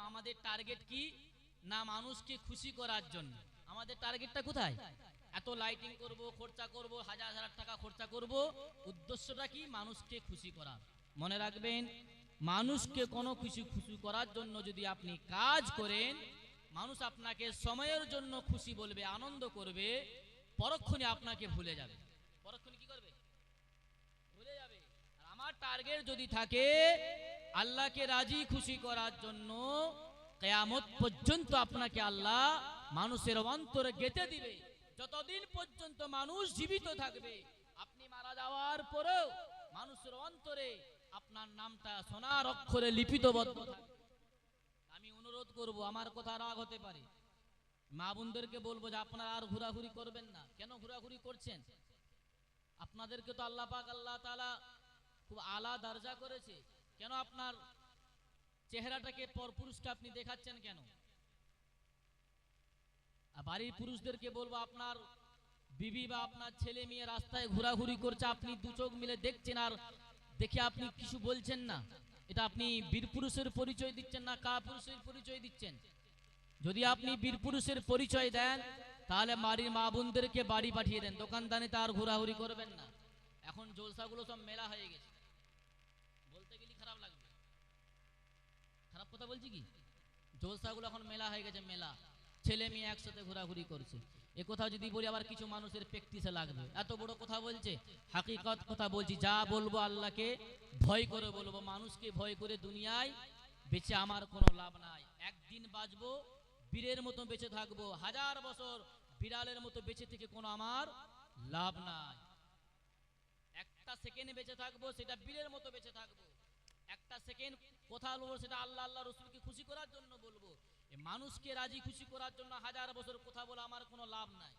আমাদের টার্গেট কি না মানুষকে খুশি করার জন্য। আমাদের টার্গেটটা কোথায়? এত লাইটিং করব, খরচা করব, হাজার হাজার টাকা খরচা করব, উদ্দেশ্যটা কি? মানুষকে খুশি করা। মনে রাখবেন, মানুষকে কোনো কিছু খুশি করার জন্য যদি আপনি কাজ করেন, মানুষ আপনাকে সময়ের জন্য খুশি বলবে, আনন্দ করবে, পরক্ষণে আপনাকে ভুলে যাবে। পরক্ষণে কি করবে? ভুলে যাবে। আর আমার টার্গেট যদি থাকে আল্লাহকে রাজি খুশি করার জন্য, কিয়ামত পর্যন্ত আপনাকে আল্লাহ মানুষের অন্তরে গেঁথে দিবে। যতদিন পর্যন্ত মানুষ জীবিত থাকবে, আপনি মারা যাওয়ার পরেও মানুষের অন্তরে আপনার নামটা সোনার অক্ষরে লিপিবদ্ধ থাকবে। আমি অনুরোধ করব, আমার কথা রাগ হতে পারে, মা বোনদেরকে বলবো যে আপনারা আর ঘোরাঘুরি করবেন না। কেন ঘোরাঘুরি করছেন? আপনাদেরকে তো আল্লাহ পাক আল্লাহ তাআলা খুব আলা দরজা করেছে, কেন আপনার চেহারাটাকে পরপুরুষকে আপনি দেখাচ্ছেন কেন? বাড়ির পুরুষদেরকে বলবো, আপনার বিবি বা আপনার ছেলে মেয়ে রাস্তায় ঘোরাঘুরি করছে, আপনি দু চোখ মিলে দেখছেন আর দেখে আপনি কিছু বলছেন না, এটা আপনি বীর পুরুষের পরিচয় দিচ্ছেন না কা পুরুষের পরিচয় দিচ্ছেন? যদি আপনি বীর পুরুষের পরিচয় দেন, তাহলে বাড়ির মা বোনদেরকে বাড়ি পাঠিয়ে দেন, দোকানদানে তার ঘোরাঘুরি করবেন না। এখন জলসাগুলো সব মেলা হয়ে গেছে, বলতে গেলে খারাপ লাগবে, খারাপ কথা বলছি কি? জলসাগুলো এখন মেলা হয়ে গেছে, মেলা, ছেলে মেয়ে একসাথে ঘোরাঘুরি করছে। এ কথা যদি বলি আবার কিছু মানুষের প্র্যাকটিসে লাগবে, এত বড় কথা বলছে। হাকিকত কথা বলছি, যা বলবো আল্লাহকে ভয় করে বলবো। মানুষকে ভয় করে দুনিয়ায় বেঁচে আমার কোনো লাভ নাই। একদিন বাঁচবো, বীরের মতো বেঁচে থাকবো। হাজার বছর বিড়ালের মতো বেঁচে থেকে কোনো আমার লাভ নাই। একটা সেকেন্ড বেঁচে থাকবো, সেটা বীরের মতো বেঁচে থাকবো। একটা সেকেন্ড কথা বলবো, সেটা আল্লাহ আল্লাহ রসুলকে খুশি করার জন্য বলবো। মানুষকে রাজি খুশি করার জন্য হাজার বছর কথা বলে আমার কোনো লাভ নাই।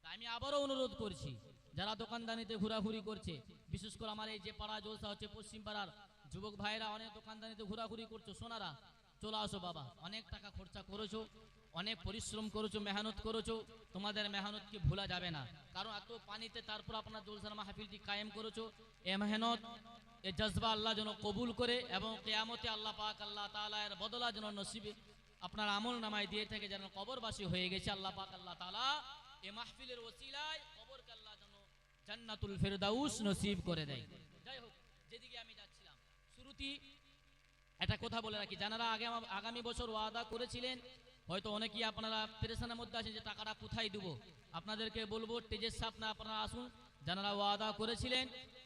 তাই আমি আবারও অনুরোধ করছি, যারা দোকানদানিতে ঘোরাঘুরি করছে, বিশেষ করে আমার এই যে পাড়া জলসা হচ্ছে পশ্চিম পাড়ার যুবক ভাইরা অনেক দোকানদানিতে ঘোরাঘুরি করছো, সোনারা চলে আসো বাবা। অনেক টাকা খরচা করেছো, অনেক পরিশ্রম করেছো, মেহনত করেছো, তোমাদের মেহনতকে ভোলা যাবে না। কারণ এত পানিতে তারপর আপনার জলসার মাহফিলটি কায়েম করেছো, এ মেহনত, এ জজবা আল্লাহ যেন কবুল করে এবং কিয়ামতে আল্লাহ পাক আল্লাহ তাআলা এর বদলা যেন নসিবে আপনার আমল নামায় দিয়ে থেকে যেন কবরবাসী হয়ে গেছে। আল্লাহ পাক আল্লাহ তাআলা এই মাহফিলের ওসিলায় কবরকে আল্লাহ যেন জান্নাতুল ফেরদাউস নসিব করে দেয়। যাই হোক, যেদিকে আমি যাচ্ছিলাম, শুরুতেই একটা কথা বলে রাখি, যারা আগামী বছর ওয়াদা করেছিলেন, হয়তো অনেকেই আপনারা পেরেশানের মধ্যে আছেন যে টাকাটা কোথায় দেবো। আপনাদেরকে বলবো, স্টেজের সামনে আপনারা আসুন, যারা ওয়াদা করেছিলেন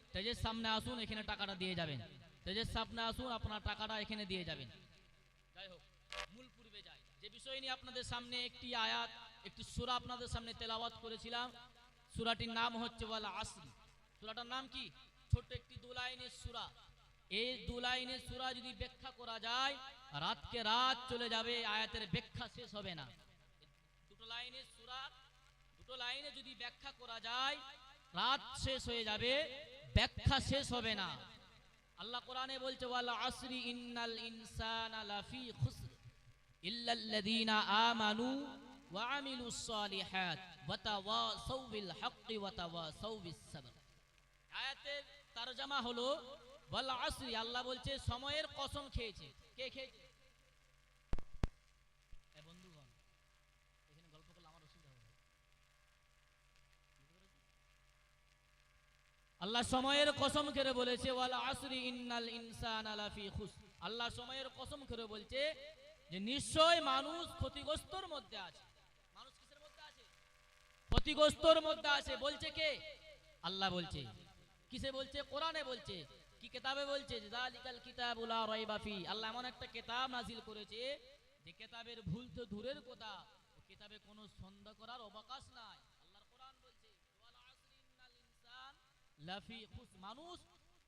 স্টেজের সামনে আসুন, এখানে টাকাটা দিয়ে যাবেন। স্টেজের সামনে আসুন, আপনার টাকাটা এখানে দিয়ে যাবেন। যাই হোক, মূল পূর্বে যাই। যে বিষয় নিয়ে আপনাদের সামনে একটি আয়াত, একটি সূরা আপনাদের সামনে তেলাওয়াত করেছিলাম, সূরাটির নাম হচ্ছে ওয়াল আসরি। সূরাটার নাম কি? ছোট্ট একটি দু লাইনের সূরা। এই দু লাইনের সূরা যদি ব্যাখ্যা করা যায়, রাতকে রাত চলে যাবে, আয়াতের ব্যাখ্যা শেষ হবে না। দুটো লাইনের সূরা, দুটো লাইনে যদি ব্যাখ্যা করা যায়, রাত শেষ হয়ে যাবে, ব্যাখ্যা শেষ হবে না। আল্লাহ কোরআনে বলছে, ওয়াল আসরি ইন্নাল ইনসানা লাফি খুসর ইল্লাল্লাযীনা আমানু ওয়া আমিলুস সালিহাত ওয়া তাওয়াসাউ বিল হাক্কি ওয়া তাওয়াসাউ বিস সাবর। আয়াতের তরজমা হলো, ওয়াল আসরি, আল্লাহ বলছে সময়ের কসম খেয়েছে। কে খেয়েছে? এ বন্ধুগণ, এখানে গল্প করলে আমার অসুবিধা হবে। আল্লাহ সময়ের কসম করে বলেছে, ওয়াল আসরি ইন্নাল ইনসানা লাফি খুসর। আল্লাহ সময়ের কসম করে বলছে যে নিশ্চয় মানুষ ক্ষতিগ্রস্তর মধ্যে আছে। মানুষ কিসের মধ্যে আছে? ক্ষতিগ্রস্তর মধ্যে আছে। বলছে কে? আল্লাহ বলছে। কিসে বলছে? কোরআনে বলছে। কি কিতাবে বলছে? যালিকাল কিতাবু লা রাইবা ফি। আল্লাহ এমন একটা কিতাব নাজিল করেছে, যে কিতাবের ভুল তো দূরের কথা, ও কিতাবে কোনো সন্দেহ করার অবকাশ নাই। আল্লাহর কোরআন বলছে, ওয়াল আসরি ইন্নাল ইনসান লাফি খুসর। মানুষ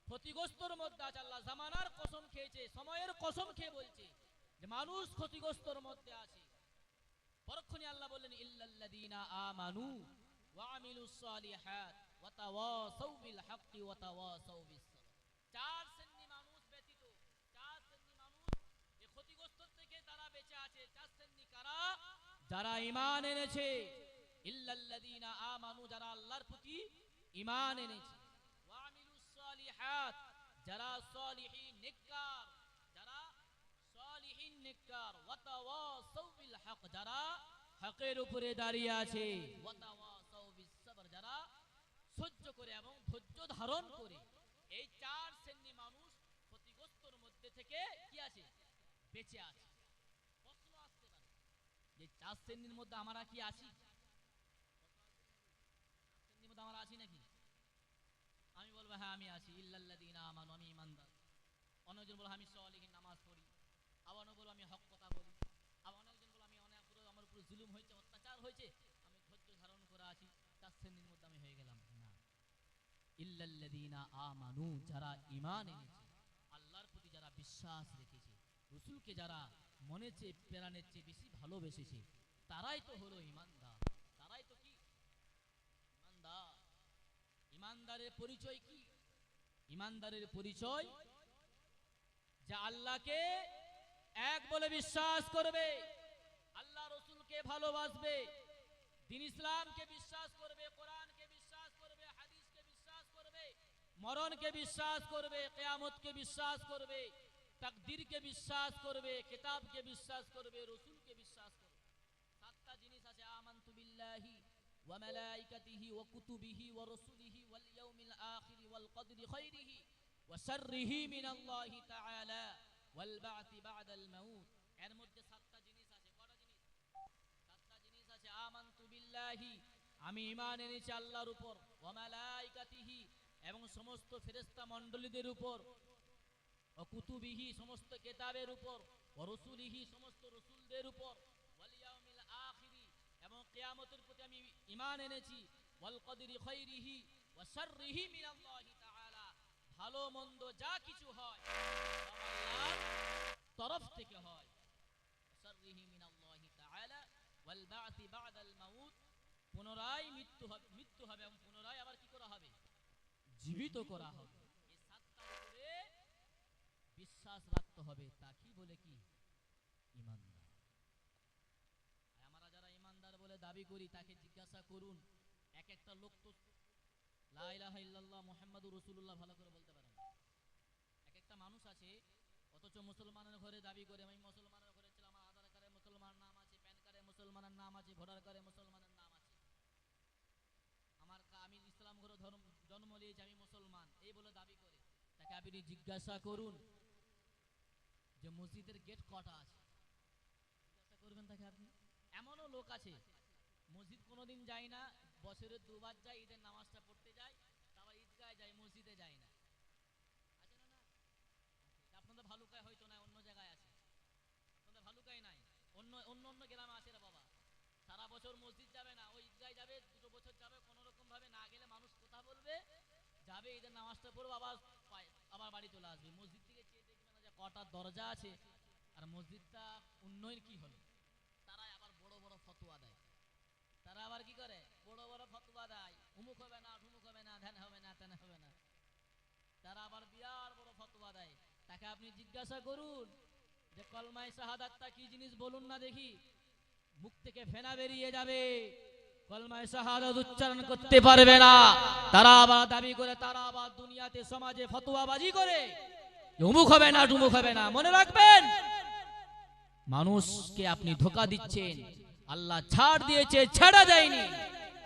ক্ষতিগ্রস্তর মধ্যে আছে। আল্লাহ জামানার কসম খেয়েছে, সময়ের কসম খেয়ে বলছে যে মানুষ ক্ষতিগ্রস্তর মধ্যে আছে। পরক্ষণে আল্লাহ বললেন, ইল্লাল্লাযীনা আমানু ওয়া আমিলুস সালিহাত ওয়া তাওয়াসাউ বিল হাক্কি ওয়া তাওয়াসাউ বিস সাবর। চার শ্রেণী মানুষ ব্যতীত, চার শ্রেণী মানুষ এই ক্ষতিগ্রস্ত থেকে তারা বেঁচে আছে। চার শ্রেণী কারা? যারা ঈমান এনেছে, ইল্লাল্লাযীনা আমানু, যারা আল্লাহর প্রতি ঈমান এনেছে, ওয়া আমিলুস সালিহাত, যারা সালিহিন নেককার, যারা সালিহিন নেককার, ওয়াতাওয়াসাউ বিল হক, যারা হকের উপরে দাঁড়িয়ে আছে, ওয়াতাওয়াসাউ বিস সবর, যারা সহ্য করে এবং ধৈর্য ধারণ করে। এই চার শ্রেণী মানুষ ক্ষতিগ্রস্তর মধ্যে থেকে কি আছে, বেঁচে আছে। প্রশ্ন আসতে পারে যে চার শ্রেণীর মধ্যে আমরা কি আছি? শ্রেণীর মধ্যে আমরা আছি নাকি? আমি বলবো হ্যাঁ আমি আছি। ইল্লাল্লাযীনা আমানু, আমি ঈমানদার। অন্যজন বলবো আমি সালিহিন, নামাজ পড়ি। আবার অন্য বলবো আমি হক কথা বলি। আবার অনেকজন বলবো আমি আমার উপর জুলুম হয়েছে, অত্যাচার হয়েছে, আমি ধৈর্য ধারণ করে আছি। চার শ্রেণীর মধ্যে আমি হয়ে গেলাম না। ইল্লাল্লাযীনা আমানু, যারা ঈমান এনেছে, আল্লাহর প্রতি যারা বিশ্বাস রেখেছে, রাসূলকে যারা মনে চেয়ে প্রাণের চেয়ে বেশি ভালোবেসেছে, তারাই তো হলো ঈমানদার। তারাই তো কি ঈমানদার। ঈমানদারের পরিচয় কি? ঈমানদারের পরিচয় যে আল্লাহকে এক বলে বিশ্বাস করবে, আল্লাহ রাসূলকে ভালোবাসবে, দ্বীন ইসলামকে বিশ্বাস করবে, কোরআনকে বিশ্বাস করবে, হাদিসকে বিশ্বাস করবে, মরণকে বিশ্বাস করবে, কিয়ামতকে বিশ্বাস করবে, তাকদীরকে বিশ্বাস করবে, কিতাবকে বিশ্বাস করবে, রাসূলকে বিশ্বাস করবে। সাতটা জিনিস আছে, আমানতু বিল্লাহি ওয়া মালাইকাতিহি ওয়া কুতুবিহি ওয়া রাসূলিহি ওয়াল ইয়াউমিল আখির ওয়াল কদরি খাইরিহি ওয়া শাররিহি মিনাল্লাহি তাআলা ওয়াল বা'থি বা'দাল মাউত। এর মধ্যে সাতটা জিনিস আছে। কয়টা জিনিস? সাতটা জিনিস আছে। আমানতু বিল্লাহি, আমি ঈমান এনেছি আল্লাহর উপর, ওয়া মালাইকাতিহি, এবং সমস্ত ফেরেশতা মণ্ডলীদের উপর, ওয়া কুতুবিহি, সমস্ত কিতাবের উপর, ওয়া রাসূলিহি, সমস্ত রাসূলদের উপর, ওয়াল ইয়াউমিল আখির, এবং কিয়ামতের প্রতি আমি ঈমান এনেছি, ওয়াল কদরি খাইরিহি ওয়া শাররিহি মিনাল্লাহি তাআলা, ভালো মন্দ যা কিছু হয় সব আল্লাহর তরফ থেকে হয়। শাররিহি মিনাল্লাহি তাআলা ওয়াল বা'থি বা'দাল মাউত, পুনরায় মৃত্যু হবে এবং পুনরায় আবার কি করা হবে, জীবিত করা হবে। এই সাতটার উপরে বিশ্বাস রাখতে হবে। তা কি বলে কি ঈমানদার। আমরা যারা ঈমানদার বলে দাবি করি তাকে জিজ্ঞাসা করুন, এক একটা লোক তো লা ইলাহা ইল্লাল্লাহ মুহাম্মাদুর রাসূলুল্লাহ ভালো করে বলতে পারে না। এক একটা মানুষ আছে অথচ মুসলমানের ঘরে দাবি করে আমি মুসলমানের ঘরে ছিলাম, আমার আধার কার্ডে মুসলমানের নাম আছে, প্যান কার্ডে মুসলমানের নাম আছে, ভোটার কার্ডে মুসলমানের নাম আছে, আমি ইসলাম ঘরে জন্ম নিয়েছি, আমি মুসলমান, এই বলে দাবি করে। তাকে আপনি জিজ্ঞাসা করুন যে মসজিদের গেট কটা আছে, জিজ্ঞাসা করবেন তাকে আপনি। এমনও লোক আছে মসজিদ কোনোদিন যায় না, বছরে দুবার যায়, ঈদের নামাজটা পড়তে যায়, তারপর ঈদগায় যায়, মসজিদে যায় না। আছে না? না, আপনাদের ভালুকায় হয়তো না, অন্য জায়গায় আছে। আপনাদের ভালুকায় নাই, অন্য অন্য অন্য গ্রামে আছে রে বাবা। সারা বছর মসজিদ যাবে না, ওই ঈদগায় যাবে, দুটো বছর যাবে, কোনো রকম ভাবে না গেলে মানুষ কথা বলবে, যাবে ঈদের নামাজটা পড়বে, আবার বাড়ি চলে আসবে। মসজিদ থেকে চেয়ে দেখবে না যে কটা দরজা আছে আর মসজিদটা উন্নয়ন কি হলো। তারা আবার বড় বড় ফতোয়া দেয়। তারা আবার কি করে, বড় বড় ফতোয়া দেয়, অমুক হবে না, ঢুমুক হবে না, ধ্যান হবে না, তেন হবে না। তারা আবার বিরাট বড় ফতোয়া দেয়। তাকে আপনি জিজ্ঞাসা করুন যে কলমায়ে শাহাদাতটা কি জিনিস বলুন না দেখি, মুখ থেকে ফেনা বেরিয়ে যাবে, কলমায়ে শাহাদাত উচ্চারণ করতে পারবে না। তারা আবার দাবি করে, তারা আবার দুনিয়াতে সমাজে ফতোয়াবাজি করে, অমুক হবে না, ঢুমুক হবে না। মনে রাখবেন, মানুষকে আপনি ধোঁকা দিচ্ছেন। আল্লাহ ছাড় দিয়েছে, ছেড়ে দেয়নি।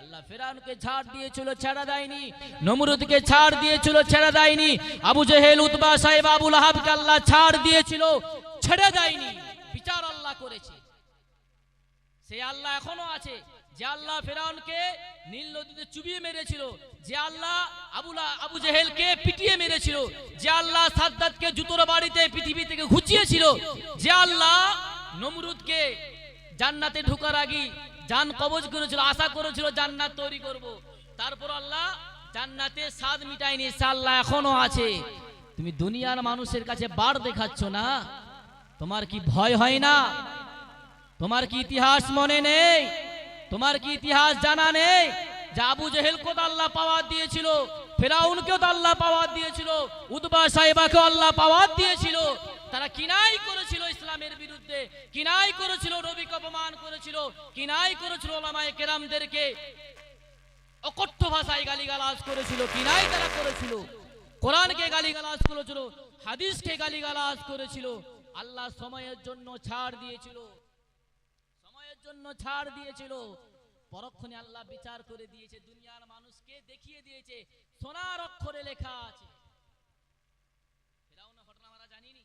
আল্লাহ ফিরআউনকে ছাড় দিয়েছিল, ছেড়ে দেয়নি। নমরুদকে ছাড় দিয়েছিল, ছেড়ে দেয়নি। আবু জেহেল, উতবা, সাইবা, আবু লাহাবকে আল্লাহ ছাড় দিয়েছিল, ছেড়ে দেয়নি। বিচার আল্লাহ করেছে। সেই আল্লাহ এখনো আছে। যে আল্লাহ ফিরআউনকে নীল নদীতে চুবিয়ে মেরেছিল, যে আল্লাহ আবু জেহেলকে পিটিয়ে মেরেছিল, যে আল্লাহ সাদ্দাতকে জুতোর বাড়িতে পৃথিবী থেকে ঘুচিয়েছিল, যে আল্লাহ নমরুদকে জান্নাতে ঢোকার আগে জান কবজ করেছিল, আশা করেছিল জান্নাত তৈরি করব, তারপর আল্লাহ জান্নাতে স্বাদ মিটায়নি। সে আল্লাহ এখনো আছে। তুমি দুনিয়ার মানুষের কাছে বার দেখাচ্ছ না, তোমার কি ভয় হয় না? তোমার কি ইতিহাস মনে নেই? তোমার কি ইতিহাস জানা নেই যে আবু জেহেলকে তো আল্লাহ পাওয়ার দিয়েছিল, ফিরআউনকেও তো আল্লাহ পাওয়ার দিয়েছিল, উতবা সাইবাকেও আল্লাহ পাওয়ার দিয়েছিল। তারা কিনাই করেছিল ইসলামের বিরুদ্ধে, কিনাই করেছিল নবীকে অপমান করেছিল, কিনাই করেছিল উলামায়ে কেরামদেরকে অকথ্য ভাষায় গালিগালাজ করেছিল, কিনাই তারা করেছিল, কোরআনকে গালিগালাজ করেছিল, হাদিসকে গালিগালাজ করেছিল। আল্লাহ সময়ের জন্য ছাড় দিয়েছিল, সময়ের জন্য ছাড় দিয়েছিল। পরক্ষণে আল্লাহ বিচার করে দিয়েছে, দুনিয়ার মানুষকে দেখিয়ে দিয়েছে, সোনার অক্ষরে লেখা আছে। ফিরাউনের ঘটনা আমরা জানিনি,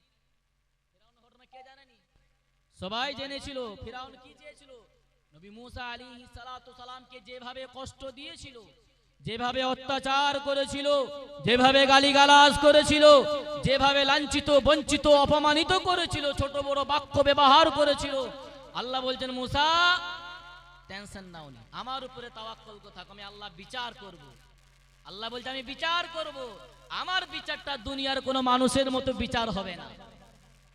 ফিরাউনের ঘটনা কে জানেনি? সবাই জেনেছিল। ফিরাউন কি চেয়েছিল? নবী মুসা আলাইহিস সালাতু সালামকে যেভাবে কষ্ট দিয়েছিল, যেভাবে অত্যাচার করেছিল, যেভাবে গালিগালাজ করেছিল, যেভাবে লাঞ্ছিত বঞ্চিত অপমানিত করেছিল, ছোট বড় বাক্য ব্যবহার করেছিল, আল্লাহ বলছেন মুসা টেনশন নাও নি, আমার উপরে তাওয়াক্কুল থাকো, আমি আল্লাহ বিচার করব। আল্লাহ বলছে আমি বিচার করব, আমার বিচারটা দুনিয়ার কোনো মানুষের মতো বিচার হবে না।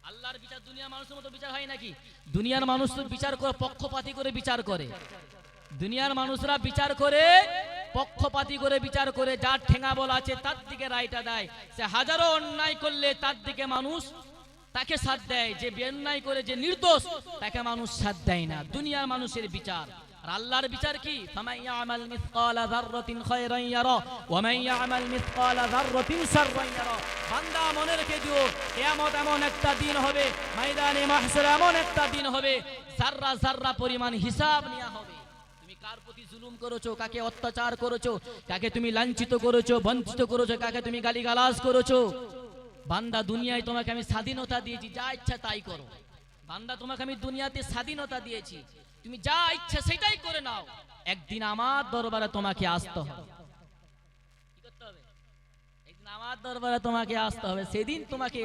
আল্লাহর বিচার দুনিয়ার মানুষের মতো বিচার হয় নাকি? দুনিয়ার মানুষ তো বিচার করে পক্ষপাতী করে বিচার করে, দুনিয়ার মানুষরা বিচার করে পক্ষপাতী করে বিচার করে, যার ঠেঙা বলা আছে তার দিকে রায়টা দেয়। সে হাজারো অন্যায় করলে তার দিকে মানুষ তাকে সাথ দেয়, যে অন্যায় করে যে নির্দোষ তাকে মানুষ সাথ দেয় না। দুনিয়ার মানুষের বিচার। আর আল্লাহর বিচার কি? ফামান ইয়ামাল মিসকালা যাররাতিন খায়রান ইয়ারা ওয়া মান ইয়ামাল মিসকালা যাররাতিন শাররান ইয়ারা। বান্দা মনে রেখে দিও, কিয়ামত এমন একটা দিন হবে, ময়দানে মাহশর এমন একটা দিন হবে, যাররা যাররা পরিমাণ হিসাব নেওয়া হবে। তুমি কার প্রতি জুলুম করেছো, কাকে অত্যাচার করেছো, কাকে তুমি লাঞ্ছিত করেছো, বঞ্চিত করেছো, কাকে তুমি গালিগালাজ করেছো। বান্দা দুনিয়ায় তোমাকে আমি স্বাধীনতা দিয়েছি, যা ইচ্ছা তাই করো। বান্দা তোমাকে আমি দুনিয়াতে স্বাধীনতা দিয়েছি, তুমি যা ইচ্ছা সেটাই করে নাও। একদিন আমার দরবারে তোমাকে আসতে হবে। কি করতে হবে? একদিন আমার দরবারে তোমাকে আসতে হবে, সেদিন তোমাকে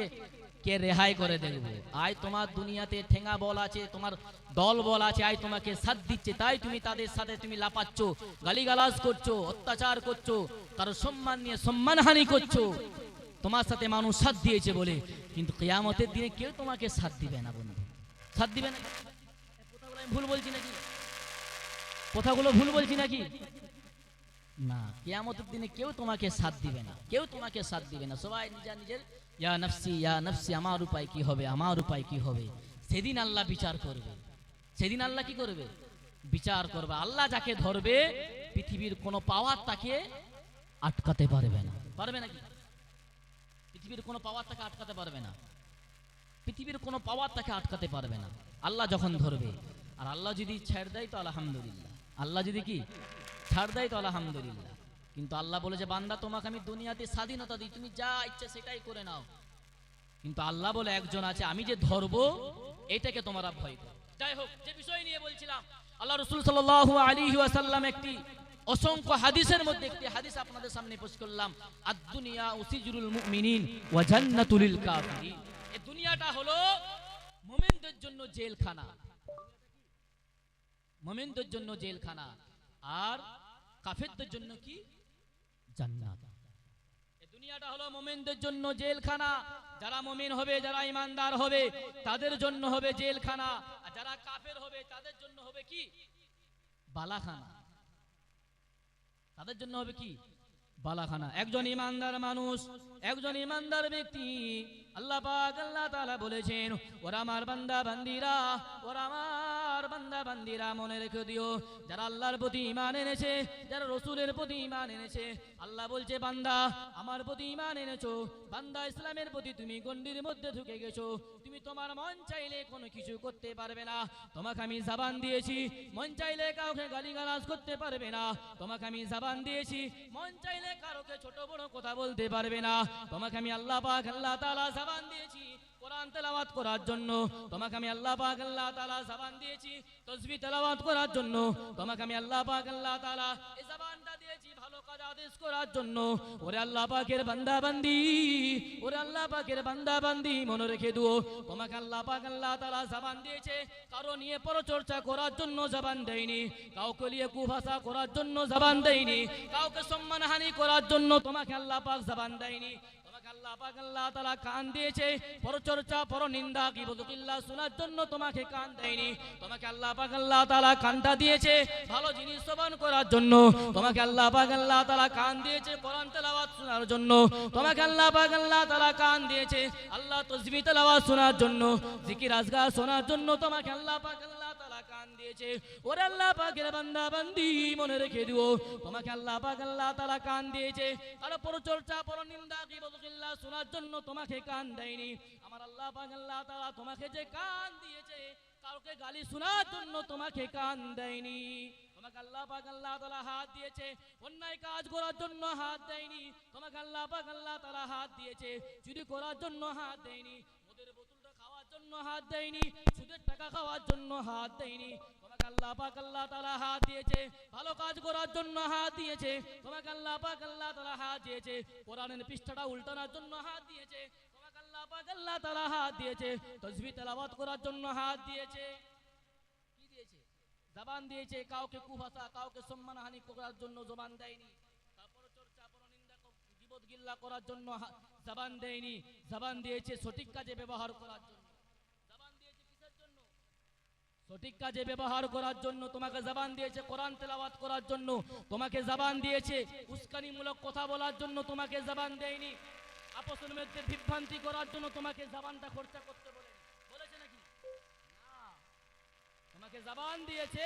কে রেহাই করে দেখবে। আজ তোমার দুনিয়াতে ঠেঙ্গা বল আছে, তোমার দল বল আছে, আজ তোমাকে সাথ দিচ্ছে, তাই তুমি তাদের সাথে তুমি লাপাচ্ছ, গালিগালাজ করছো, অত্যাচার করছো, কারো সম্মান নিয়ে সম্মানহানি করছো। তোমার সাথে মানুষ সাথ দিয়েছে বলে, কিন্তু কিয়ামতের দিনে কেউ তোমাকে সাথ দিবে না বন্ধু, সাথ দিবে না। কথাগুলো আমি ভুল বলছি নাকি? কথাগুলো ভুল বলছি নাকি? না, কিয়ামতের দিনে কেউ তোমাকে সাথ দিবে না, কেউ তোমাকে সাথ দিবে না। সবাই নিজের নিজের ইয়া নফসি ইয়া নফসি, আমার উপায় কি হবে, আমার উপায় কি হবে। সেদিন আল্লাহ বিচার করবে, সেদিন আল্লাহ কি করবে? বিচার করবে। আল্লাহ যাকে ধরবে পৃথিবীর কোনো পাওয়ার তাকে আটকাতে পারবে না। পারবে নাকি? পৃথিবীর কোনো পাওয়ার তাকে আটকাতে পারবে না, পৃথিবীর কোনো পাওয়ার তাকে আটকাতে পারবে না। আল্লাহ যখন ধরবে, আর আল্লাহ যদি ছেড়ে দেয় তো আলহামদুলিল্লাহ, আল্লাহ যদি কি ছাড় দেয় তো আলহামদুলিল্লাহ। কিন্তু আল্লাহ বলে যে বান্দা তোমাকে আমি দুনিয়াতে স্বাধীনতা দিই, তুমি যা ইচ্ছা সেটাই করে নাও। কিন্তু আল্লাহ বলে একজন আছে, আমি যে ধরবো এটাকে তোমরা ভয় করো। যাই হোক, যে বিষয় নিয়ে বলছিলাম, আল্লাহ রাসূল সাল্লাল্লাহু আলাইহি ওয়াসাল্লাম একটি অসংখ্য হাদিসের মধ্যে একটি হাদিস আপনাদের সামনে পেশ করলাম। আদ-দুনিয়া উসিজরুল মুমিনিন ওয়া জান্নাতুল লিল কাফিরিন। এই দুনিয়াটা হলো মুমিনদের জন্য জেলখানা, মুমিনদের জন্য জেলখানা, আর কাফেরদের জন্য কি? জান্নাত। এই দুনিয়াটা হলো মুমিনদের জন্য জেলখানা। যারা মুমিন হবে, যারা ঈমানদার হবে তাদের জন্য হবে জেলখানা, আর যারা কাফের হবে তাদের জন্য হবে কি? বালাখানা। তাদের জন্য হবে কি? বালাখানা। একজন ঈমানদার মানুষ, একজন ঈমানদার ব্যক্তি, আল্লাহ পাক আল্লাহ তাআলা বলেছেন, ওরা আমার বান্দা বান্দিরা, ওরা আমার বান্দা বান্দিরা, মনে রেখে দিও, যারা আল্লাহর প্রতি ঈমান এনেছে, যারা রাসূলের প্রতি ঈমান এনেছে, আল্লাহ বলছে বান্দা আমার প্রতি ঈমান এনেছো, বান্দা ইসলামের প্রতি তুমি গণ্ডির মধ্যে ঢুকে গেছো, তুমি তোমার মন চাইলে কোনো কিছু করতে পারবে না। তোমাকে আমি জবান দিয়েছি, মন চাইলে কাউকে গালিগালাজ করতে পারবে না। তোমাকে আমি জবান দিয়েছি, মন চাইলে কারোকে ছোট বড় কথা বলতে পারবে না। তোমাকে আমি আল্লাহ পাক আল্লাহ তাআলা জবান দিয়েছি কোরআন তেলাওয়াত করার জন্য। তোমাকে আমি আল্লাহ পাক আল্লাহ তাআলা জবান দিয়েছি তাসবিহ তেলাওয়াত করার জন্য। তোমাকে আমি আল্লাহ পাক আল্লাহ তাআলা এই জবানটা দিয়েছি ভালো কাজ আদেশ করার জন্য। ওরে আল্লাহ পাকের বান্দা বান্দি, ওরে আল্লাহ পাকের বান্দা বান্দি, মনে রেখে দিও, তোমাকে আল্লাহ পাক আল্লাহ তাআলা জবান দিয়েছে কারো নিয়ে পরচর্চা করার জন্য জবান দেয়নি, কাউকে নিয়ে কুভাষা করার জন্য জবান দেয়নি, কাউকে সম্মানহানি করার জন্য তোমাকে আল্লাহ পাক জবান দেয়নি। আল্লাহ পাক আল্লাহ তাআলা কান দিয়েছে পরচর্চা, পরনিন্দা, গীবত-কিল্লা শোনার জন্য তোমাকে কান দেয়নি। তোমাকে আল্লাহ পাক আল্লাহ তাআলা কানটা দিয়েছে ভালো জিনিস শ্রবণ করার জন্য। তোমাকে আল্লাহ পাক আল্লাহ তাআলা কান দিয়েছে কোরআন তেলাওয়াত শোনার জন্য। তোমাকে আল্লাহ পাক আল্লাহ তাআলা কান দিয়েছে আল্লাহ তাসবিহ তেলাওয়াত শোনার জন্য, জিকির আজকার শোনার জন্য। তোমাকে আল্লাহ পাক আল্লাহ তাআলা কান দিয়েছে দিয়েছে। ওরে আল্লাহ পাকের বান্দা বান্দি মনে রেখে দিও, তোমাকে আল্লাহ পাক আল্লাহ তাআলা কান দিয়েছে, কারো পরচর্চা পরনিন্দা গীবত গিল্লা শোনার জন্য তোমাকে কান দেয়নি। আমার আল্লাহ পাক আল্লাহ তাআলা তোমাকে যে কান দিয়েছে, কাউকে গালি শোনার জন্য তোমাকে কান দেয়নি। তোমাকে আল্লাহ পাক আল্লাহ তাআলা হাত দিয়েছে, অন্যায় কাজ করার জন্য হাত দেয়নি। তোমাকে আল্লাহ পাক আল্লাহ তাআলা হাত দিয়েছে, চুরি করার জন্য হাত দেয়নি, মদের বোতলটা খাওয়ার জন্য হাত দেয়নি, সুদের টাকা খাওয়ার জন্য হাত দেয়নি। তোমাকে আল্লাহ পাক আল্লাহ তাআলা হাত দিয়েছে, ভালো কাজ করার জন্য হাত দিয়েছে। তোমাকে আল্লাহ পাক আল্লাহ তাআলা হাত দিয়েছে, কোরআনের পৃষ্ঠাটা উল্টানোর জন্য হাত দিয়েছে। তোমাকে আল্লাহ পাক আল্লাহ তাআলা হাত দিয়েছে, তাসবিহ তেলাওয়াত করার জন্য হাত দিয়েছে। কি দিয়েছে? জবান দিয়েছে। কাউকে কুভাষা, কাউকে সম্মানহানি করার জন্য জবান দেয়নি। তারপর চর্চা পরনিন্দা গীবত গিল্লা করার জন্য জবান দেয়নি। জবান দিয়েছে সঠিক কাজে ব্যবহার করার জন্য। জবান দিয়েছে কিসের জন্য? সঠিক কাজে ব্যবহার করার জন্য তোমাকে জবান দিয়েছে। কোরআন তেলাওয়াত করার জন্য তোমাকে জবান দিয়েছে। উস্কানিমূলক কথা বলার জন্য তোমাকে জবান দেয়নি। আপসের মধ্যে বিভ্রান্তি করার জন্য তোমাকে জবানটা খরচা করতে বলেছে নাকি? না, তোমাকে জবান দিয়েছে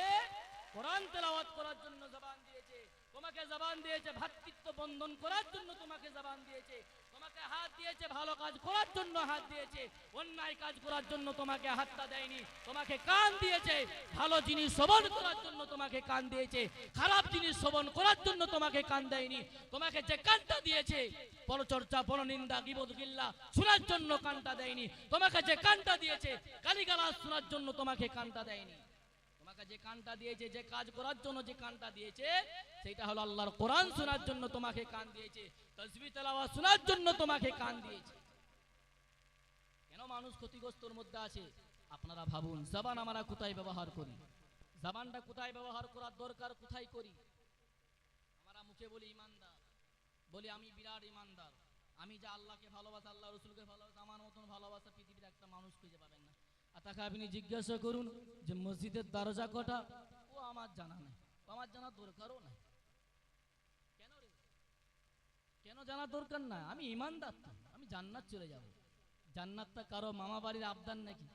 কোরআন তেলাওয়াত করার জন্য জবান দিয়েছে। তোমাকে জবান দিয়েছে ভ্রাতৃত্ব বন্ধন করার জন্য তোমাকে জবান দিয়েছে। তোমাকে হাত দিয়েছে ভালো কাজ করার জন্য হাত দিয়েছে, অন্যায় কাজ করার জন্য তোমাকে হাতটা দেয়নি। তোমাকে কান দিয়েছে ভালো জিনিস শ্রবণ করার জন্য তোমাকে কান দিয়েছে, খারাপ জিনিস শ্রবণ করার জন্য তোমাকে কান দেয়নি। তোমাকে যে কানটা দিয়েছে পরচর্চা পরনিন্দা গীবত গিল্লা শোনার জন্য কানটা দেয়নি। তোমাকে যে কানটা দিয়েছে গালিগালাজ শোনার জন্য তোমাকে কানটা দেয়নি। তোমাকে যে কানটা দিয়েছে, যে কাজ করার জন্য যে কানটা দিয়েছে, সেটা হলো আল্লাহর কোরআন শোনার জন্য তোমাকে কান দিয়েছে, তাসবিহ তেলাওয়াত শোনার জন্য তোমাকে কান দিয়েছে। কেন মানুষ ক্ষতিগ্রস্তর মধ্যে আছে? আপনারা ভাবুন, জবান আমরা কোথায় ব্যবহার করি? জবানটা কোথায় ব্যবহার করার দরকার, কোথায় করি? আমরা মুখে বলি ইমানদার, বলি আমি বিরাট ইমানদার, আমি যা আল্লাহকে ভালোবাসা, আল্লাহ রসুলকে ভালোবাসা, আমার মতন ভালোবাসা পৃথিবীর একটা মানুষ খুঁজে পাবেন না। আর তাকে আপনি জিজ্ঞাসা করুন যে মসজিদের দরজা কটা, ও আমার জানা নেই, আমার জানার দরকারও নাই। কেন রে? কেন জানার দরকার না? আমি ইমানদার, তো আমি জান্নাত চলে যাব। জান্নাতটা কারো মামা বাড়ির আবদার নাকি?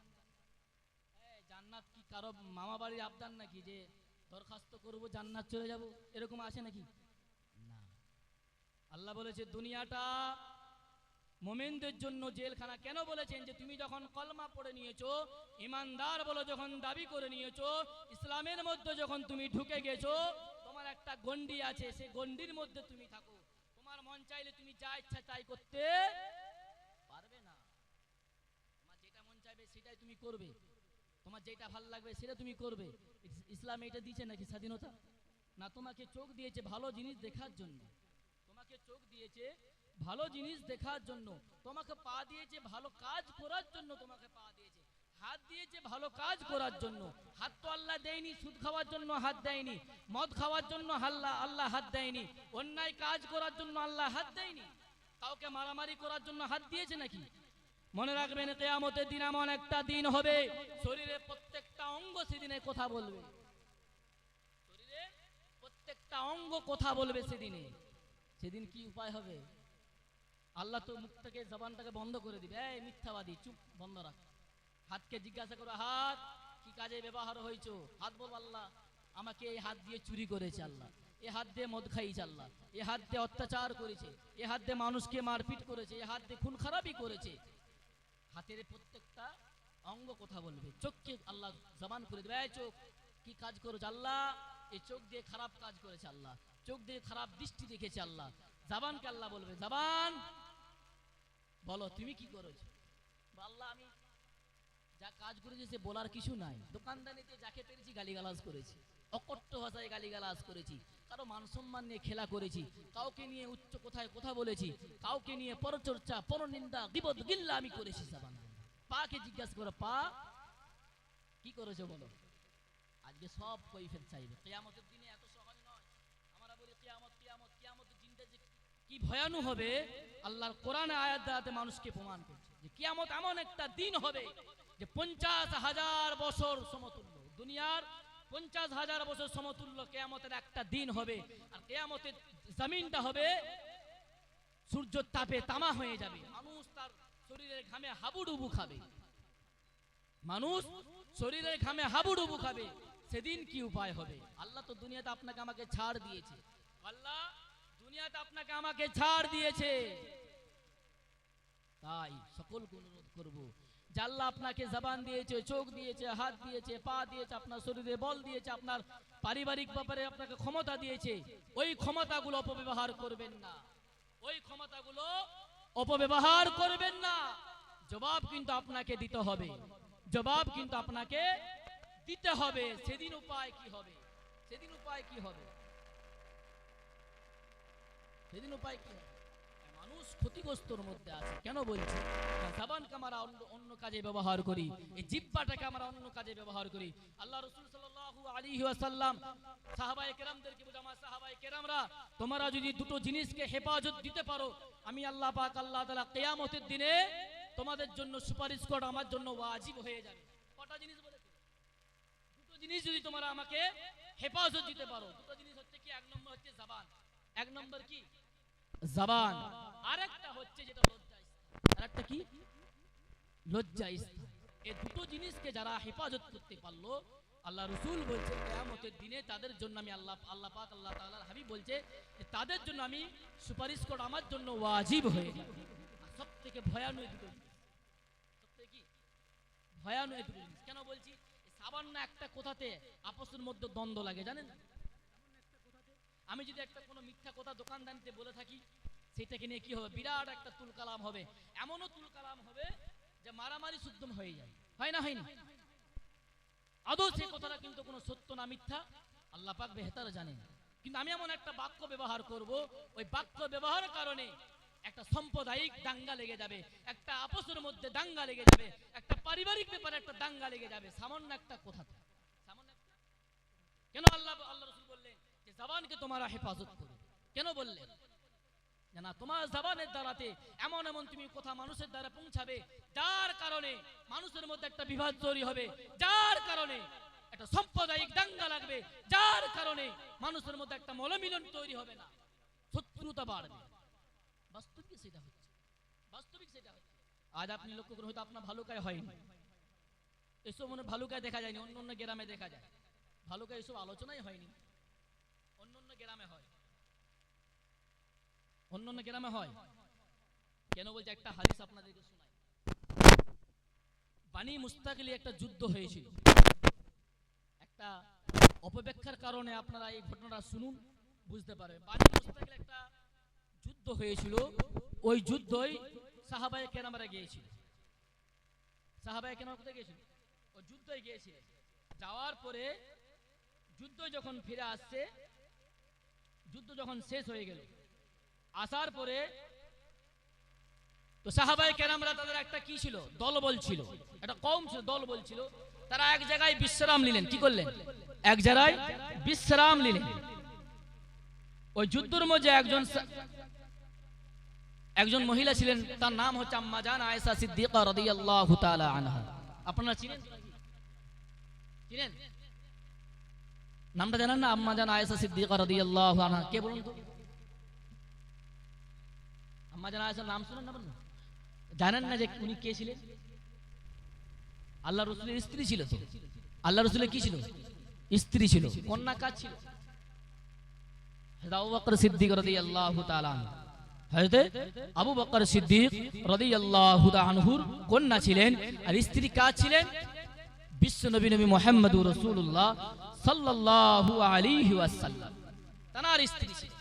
জান্নাত কি কারো মামা বাড়ির আবদার নাকি যে দরখাস্ত করব জান্নাত চলে যাব? এরকম আসে নাকি? না। আল্লাহ বলেছে দুনিয়াটা মোমেনদের জন্য জেলখানা। কেন বলেছেন? যে তুমি যখন কলমা পড়ে নিয়েছো, ইমানদার বলে যখন দাবি করে নিয়েছো, ইসলামের মধ্যে যখন তুমি ঢুকে গেছো, তোমার একটা গন্ডি আছে, সেই গন্ডির মধ্যে তুমি থাকো। তোমার মন চাইলে তুমি যা ইচ্ছা তাই করতে পারবে না। তোমার যেটা মন চাইবে সেটাই তুমি করবে, তোমার যেটা ভালো লাগবে সেটা তুমি করবে। ইসলাম এটা দিয়েছে নাকি স্বাধীনতা? না, তোমাকে চোখ দিয়েছে ভালো জিনিস দেখার জন্য। তোমাকে চোখ দিয়েছে ভালো জিনিস দেখার জন্য, তোমাকে পা দিয়েছে ভালো কাজ করার জন্য, তোমাকে পা দিয়েছে হাত দিয়েছে ভালো কাজ করার জন্য। হাত তো আল্লাহ দেয়নি সুদ খাওয়ার জন্য, হাত দেয়নি মদ খাওয়ার জন্য, আল্লাহ হাত দেয়নি অন্যায় কাজ করার জন্য, আল্লাহ হাত দেয়নি কাউকে মারামারি করার জন্য হাত দিয়েছে নাকি? মনে রাখবেন, কিয়ামতের দিন এমন একটা দিন হবে, শরীরের প্রত্যেকটা অঙ্গ সেদিনে কথা বলবে। শরীরের প্রত্যেকটা অঙ্গ কথা বলবে সেদিনে। সেদিন কি উপায় হবে? আল্লাহ তো মুখটাকে জবানটাকে বন্ধ করে দিবে। এই মিথ্যাবাদী, চুপ, বন্ধ রাখ। হাতকে জিজ্ঞাসা করো, হাত কি কাজে ব্যবহার হয়েছো? হাত বল আল্লাহ আমাকে এই হাত দিয়ে চুরি করেছে, আল্লাহ এ হাত দিয়ে মদ খাইছে, আল্লাহ এ হাত দিয়ে অত্যাচার করেছে, এ হাত দিয়ে মানুষকে মারপিট করেছে, এ হাত দিয়ে খুন খারাপি করেছে। হাতের প্রত্যেকটা অঙ্গ কথা বলবে। চোখকে আল্লাহ জবান করে দেবে, এই চোখ কি কাজ করেছে? আল্লাহ এই চোখ দিয়ে খারাপ কাজ করেছে, আল্লাহ চোখ দিয়ে খারাপ দৃষ্টি দেখেছে। আল্লাহ জবানকে আল্লাহ বলবে, জবান বলো তুমি কি করেছো? আল্লাহ আমি যা কাজ করেছি সে বলার কিছু নাই। দোকানদারিতে যাকে পেরেছি গালিগালাজ করেছি, অকট্ট ভাষায় গালিগালাজ করেছি, কারো মান সম্মান নিয়ে খেলা করেছি, কাউকে নিয়ে উচ্চ কথায় কথা বলেছি, কাউকে নিয়ে পরচর্চা পরনিন্দা গীবত গিল্লা আমি করেছি। জবান পাকে জিজ্ঞাসা করো, পা কি করেছো বলো? আজকে সব কৈফিয়ত চাইবে। কিয়ামতের দিনে এত সহজ নয়। আমরা বলি কিয়ামত কিয়ামত, কিয়ামতের দিনটা যে কি ভয়ানক হবে, আল্লাহর কোরআনে আয়াত দ্বারাতে মানুষকে প্রমাণ করছে যে কিয়ামত এমন একটা দিন হবে যে 50,000 বছর সমতুল্য, দুনিয়ার 50,000 বছর সমতুল্য কিয়ামতের একটা দিন হবে। আর কিয়ামতের জমিনটা হবে সূর্যের তাপে তামা হয়ে যাবে। মানুষ তার শরীরের ঘামে হাবুডুবু খাবে, মানুষ শরীরের ঘামে হাবুডুবু খাবে, সেদিন কি উপায় হবে? আল্লাহ তো দুনিয়াতে আপনাকে আমাকে ছাড় দিয়েছে, আল্লাহ দুনিয়াতে আপনাকে আমাকে ছাড় দিয়েছে। তাই সকলকে অনুরোধ করব যে আল্লাহ আপনাকে জবান দিয়েছে, চোখ দিয়েছে, হাত দিয়েছে, পা দিয়েছে, আপনার শরীরে বল দিয়েছে, আপনার পারিবারিক ব্যাপারে আপনাকে ক্ষমতা দিয়েছে, ওই ক্ষমতাগুলো অপব্যবহার করবেন না, ওই ক্ষমতাগুলো অপব্যবহার করবেন না। জবাব কিন্তু আপনাকে দিতে হবে, জবাব কিন্তু আপনাকে দিতে হবে। সেদিন উপায় কি হবে? সেদিন উপায় কি হবে? সেদিন উপায় কি হবে? মানুষ ক্ষতিগ্রস্তর মধ্যে আছে। কেন বলছি? জবানকে আমরা অন্য কাজে ব্যবহার করি, এই জিহ্বাটাকে আমরা অন্য কাজে ব্যবহার করি। আল্লাহ রাসূল সাল্লাল্লাহু আলাইহি ওয়াসাল্লাম সাহাবায়ে কেরামদেরকে বলে, আমার সাহাবায়ে কেরামরা, তোমরা যদি দুটো জিনিসকে হেফাজত দিতে পারো, আমি আল্লাহ পাক আল্লাহ তাআলা কিয়ামতের দিনে তোমাদের জন্য সুপারিশ করা আমার জন্য ওয়াজিব হয়ে যাবে। কটা জিনিস বলেছে? দুটো জিনিস যদি তোমরা আমাকে হেফাজত দিতে পারো। দুটো জিনিস হচ্ছে কি? এক নম্বর হচ্ছে জবান, এক নম্বর কি? জবান। আরেকটা হচ্ছে যেটা লজ্জা স্থান, আরেকটা কি? লজ্জা স্থান। এই দুটো জিনিসকে যারা হেফাজত করতে পারলো, আল্লাহ রাসূল বলছে কিয়ামতের দিনে তাদের জন্য আমি আল্লাহ পাক আল্লাহ তাআলার হাবিব বলছে তাদের জন্য আমি সুপারিশ করা আমার জন্য ওয়াজিব হয়ে যাবে। আর সবথেকে ভয়ানক দুটো জিনিস, সবথেকে কি ভয়ানক দুটো জিনিস কেন বলছি? সামান্য একটা কথাতে আপসের মধ্যে দ্বন্দ্ব লাগে, জানেন? আমি যদি একটা কোনো মিথ্যা কথা দোকানদারিতে বলে থাকি, সেটাকে নিয়ে কি হবে? বিরাট একটা তুলকালাম হবে, এমনও তুলকালাম হবে যে মারামারি সুদ্ধম হয়ে যায়। হয় না? হয়নি? আদৌ সেই কথাটা কিন্তু কোনো সত্য না মিথ্যা আল্লাহ পাক বেহতার জানেন। কিন্তু আমি এমন একটা বাক্য ব্যবহার করব, ওই বাক্য ব্যবহারের কারণে একটা সাম্প্রদায়িক দাঙ্গা লেগে যাবে, একটা আপসের মধ্যে দাঙ্গা লেগে যাবে, একটা পারিবারিক ব্যাপারে একটা দাঙ্গা লেগে যাবে, সামান্য একটা কথাতে। সামান্য একটা কেন আল্লাহ রাসূল বললেন যে জবানকে তোমরা হেফাজত করো? কেন বললেন? না, তোমার জবানের দ্বারাতে এমন এমন তুমি কথা মানুষের দ্বারা পৌঁছাবে, যার কারণে মানুষের মধ্যে একটা বিভাদ তৈরি হবে, যার কারণে একটা সাম্প্রদায়িক দাঙ্গা লাগবে, যার কারণে মানুষের মধ্যে একটা মলমিলন তৈরি হবে না, শত্রুতা বাড়বে। বাস্তবিক সেটা হচ্ছে, বাস্তবিক সেটা হচ্ছে। আজ আপনি লক্ষ্য করুন, হয়তো আপনার ভালুকায় হয়নি, এসব মনে ভালুকায় দেখা যায়নি, অন্য অন্য গ্রামে দেখা যায়। ভালুকায় এসব আলোচনাই হয়নি, অন্য অন্য গ্রামে হয়, অন্য অন্য গ্রামে হয়। কেন বলছে? একটা হাদিস আপনাদেরকে শোনাই। বানি মুস্তাকিলে একটা যুদ্ধ হয়েছিল, একটা অপব্যাখ্যার কারণে আপনারা এই ঘটনাটা শুনুন, বুঝতে পারবেন। বানি মুস্তাকিলে একটা যুদ্ধ হয়েছিল, ওই যুদ্ধই সাহাবায়ে কেরামরা গিয়েছিল। সাহাবায়ে কেরাম কোথায় গিয়েছিল? ওই যুদ্ধই গিয়েছিলেন। যাওয়ার পরে যুদ্ধ যখন ফিরে আসছে, যুদ্ধ যখন শেষ হয়ে গেল, আসার পরে তো সাহাবায়ে কেরামরা তাদের একটা কি ছিল? দলবল ছিল, একটা কওম ছিল, দলবল ছিল। তারা এক জায়গায় বিশ্রাম নিলেন। কি করলেন? এক জায়গায় বিশ্রাম নিলেন। ওই যুদ্ধের মধ্যে একজন মহিলা ছিলেন, তার নাম হচ্ছে আম্মা জান আয়েশা সিদ্দিকা রাদিয়াল্লাহু তাআলা আনহা। আপনারা চিনেন? চিনেন? নামটা জানেন না? আম্মা জান আয়েশা সিদ্দিকা রাদিয়াল্লাহু আনহা কে বলুন তো? আম্মা জান আয়েশার নাম শুনেন না? বলুন, জানেন না যে উনি কে ছিলেন? আল্লাহ রাসূলের স্ত্রী ছিল। তো আল্লাহ রাসূলের কি ছিল? স্ত্রী ছিল। কন্যা কাজ ছিল হযরত আবু বকর সিদ্দিক রাদিয়াল্লাহু তাআলা আনহু। হযরত আবু বকর সিদ্দিক রাদিয়াল্লাহু তাআলা আনহুর কন্যা ছিলেন। আর স্ত্রী কাজ ছিলেন? বিশ্ব নবী মুহাম্মদুর রাসূলুল্লাহ সাল্লাল্লাহু আলাইহি ওয়াসাল্লাম, তার স্ত্রী ছিলেন।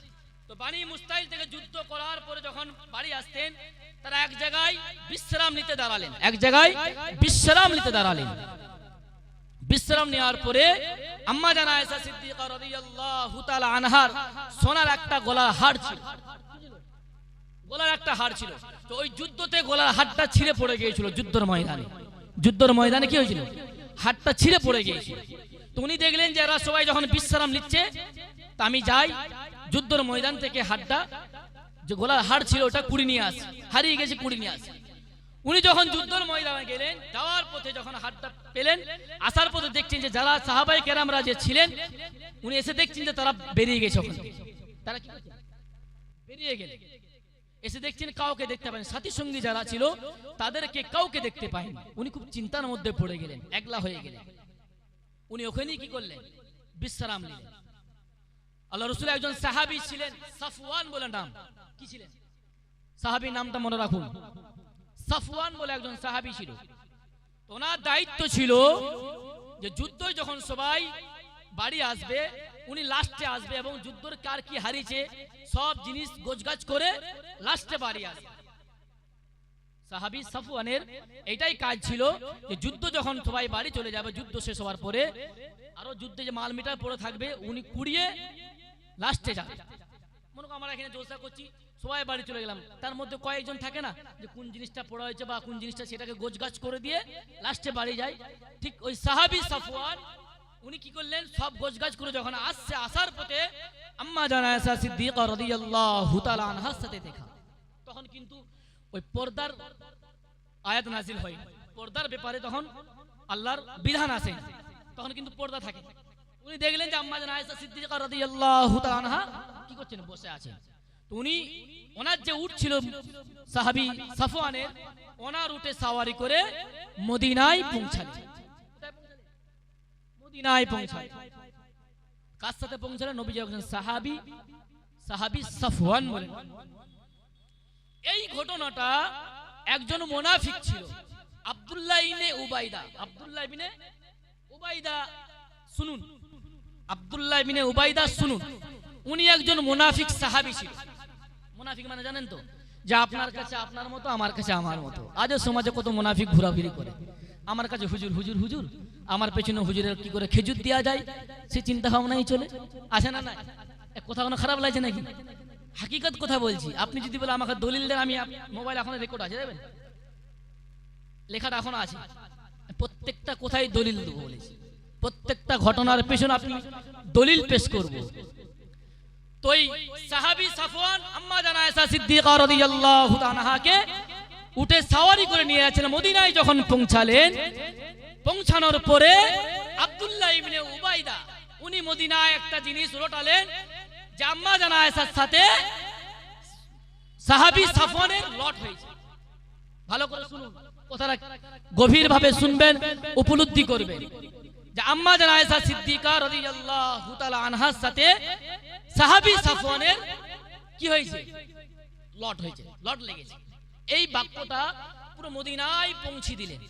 তো বানি মুস্তাইল থেকে যুদ্ধ করার পরে যখন বাড়ি আসতেন, তারা এক জায়গায় বিশ্রাম নিতে দাঁড়ালেন, এক জায়গায় বিশ্রাম নিতে দাঁড়ালেন। বিশ্রাম নেওয়ার পরে আম্মা জান আয়েশা সিদ্দিকা রাদিয়াল্লাহু তাআলা আনহার সোনার একটা গলার হার ছিল, গলার একটা হার ছিল। তো ওই যুদ্ধতে গলার হারটা ছিঁড়ে পড়ে গিয়েছিল যুদ্ধের ময়দানে। যুদ্ধের ময়দানে কি হয়েছিল? হারটা ছিঁড়ে পড়ে গিয়েছিল। তো উনি দেখলেন যে এরা সবাই যখন বিশ্রাম নিচ্ছে, তা আমি যাই যুদ্ধের ময়দান থেকে হারটা, যে গলার হার ছিল ওটা কুড়ি নিয়ে আসি, হারিয়ে গেছে, কুড়ি নিয়ে আসি। উনি যখন যুদ্ধের ময়দানে গেলেন, যাওয়ার পথে যখন হারটা পেলেন, আসার পথে দেখছেন যে যারা সাহাবায়ে কেরামরা যে ছিলেন, উনি এসে দেখছেন যে তারা বেরিয়ে গেছে ওখান থেকে। তারা কি করছে? বেরিয়ে গেলেন। এসে দেখছেন কাউকে দেখতে পান, সাথী সঙ্গী যারা ছিল তাদেরকে কাউকে দেখতে পায়নি। উনি খুব চিন্তার মধ্যে পড়ে গেলেন, একলা হয়ে গেলেন। উনি ওখানেই কি করলেন? বিশ্রাম নিলেন। আল্লাহ রাসূল একজন সাহাবী ছিলেন, সাফওয়ান বলে নাম। কি ছিলেন? সাহাবীর নামটা মনে রাখুন, সাফওয়ান বলে একজন সাহাবী ছিল। ওনার দায়িত্ব ছিল যে যুদ্ধ যখন সবাই বাড়ি আসবে, উনি লাস্টে আসবে এবং যুদ্ধের কার কি হারিয়েছে সব জিনিস গোছগাছ করে লাস্টে বাড়ি আসবে। সাহাবী সাফওয়ানের এটাই কাজ ছিল যে যুদ্ধ যখন সবাই বাড়ি চলে যাবে, যুদ্ধ শেষ হওয়ার পরে আরো যুদ্ধে যে মাল মিটার পড়ে থাকবে উনি কুড়িয়ে লাস্টে যাবে। মনে করো আমরা এখানে জলসা করছি, সবাই বাড়ি চলে গেলাম, তার মধ্যে কয়েকজন থাকে না যে কোন জিনিসটা পড়া হয়েছে বা কোন জিনিসটা, সেটাকে গোছগাছ করে দিয়ে লাস্টে বাড়ি যায়। ঠিক ওই সাহাবী সাফওয়ান উনি কি করলেন, সব গোছগাছ করে যখন আসছে, আসার পথে আম্মা জানা আয়েশা সিদ্দিকা রাদিয়াল্লাহু তাআলা আনহার সাথে দেখা। তখন কিন্তু ওই পর্দার আয়াত নাজিল হয়, পর্দার ব্যাপারে তখন আল্লাহর বিধান আসে, তখন কিন্তু পর্দা থাকে। উনি দেখলেন যে আম্মা জানা আয়েশা সিদ্দিকা রাদিয়াল্লাহু তাআলা আনহা কি করছেন, বসে আছেন। তো উনি ওনার যে উট ছিল সাহাবী সাফওয়ানের, ওনার উটে সাওয়ারি করে মদিনায় পৌঁছালেন। মদিনায় পৌঁছালেন। কার সাথে পৌঁছালেন? নবীজি একজন সাহাবী, সাহাবী সাফওয়ান বলেন। এই ঘটনাটা একজন মুনাফিক ছিল, আব্দুল্লাহ ইবনে উবাইদা। আব্দুল্লাহ ইবনে উবাইদা শুনুন, আব্দুল্লাহ ইবনে উবাইদা শুনুন, উনি একজন মুনাফিক সাহাবী ছিল। মুনাফিক মানে জানেন তো, যে আপনার কাছে আপনার মতো, আমার কাছে আমার মতো। আজও সমাজে কত মুনাফিক ঘোরাফিরি করে, আমার কাছে হুজুর হুজুর হুজুর, আমার পেছনে হুজুরের কি করে খেজুর দেওয়া যায় সে চিন্তা ভাবনাই চলে আসে না। নাই কথা কোনো খারাপ লাগছে নাকি? হাকিকত কথা বলছি। আপনি যদি বলে আমাকে দলিল দেন, আমি মোবাইল এখন রেকর্ড আছে, দেবেন, লেখাটা এখন আছে, প্রত্যেকটা কোথায় দলিল দেবো বলেছি, প্রত্যেকটা ঘটনার পেছনে আপনি দলিল পেশ করব। তো এই সাহাবী সাফওয়ান আম্মা জানা আয়েশা সিদ্দিকা রাদিয়াল্লাহু তাআলা আনহাকে উটে সাওয়ারি করে নিয়ে যাচ্ছেন। মদিনায় যখন পৌঁছালেন, পৌঁছানোর পরে আব্দুল্লাহ ইবনে উবাইদা উনি মদিনায় একটা জিনিস রটালেন যে আম্মা জানা আয়েশার সাথে সাহাবী সাফওয়ানের লট হয়েছে। ভালো করে শুনুন, কথাটা গভীরভাবে শুনবেন, উপলব্ধি করবেন যে আম্মা জানা আয়েশা সিদ্দিকা রাদিয়াল্লাহু তাআলা আনহার সাথে সাহাবী সাফওয়ানের কি হয়েছে, লট হয়েছে, লট লেগেছে। এই বাক্যটা পুরো মদিনায় পৌঁছে দিলেন,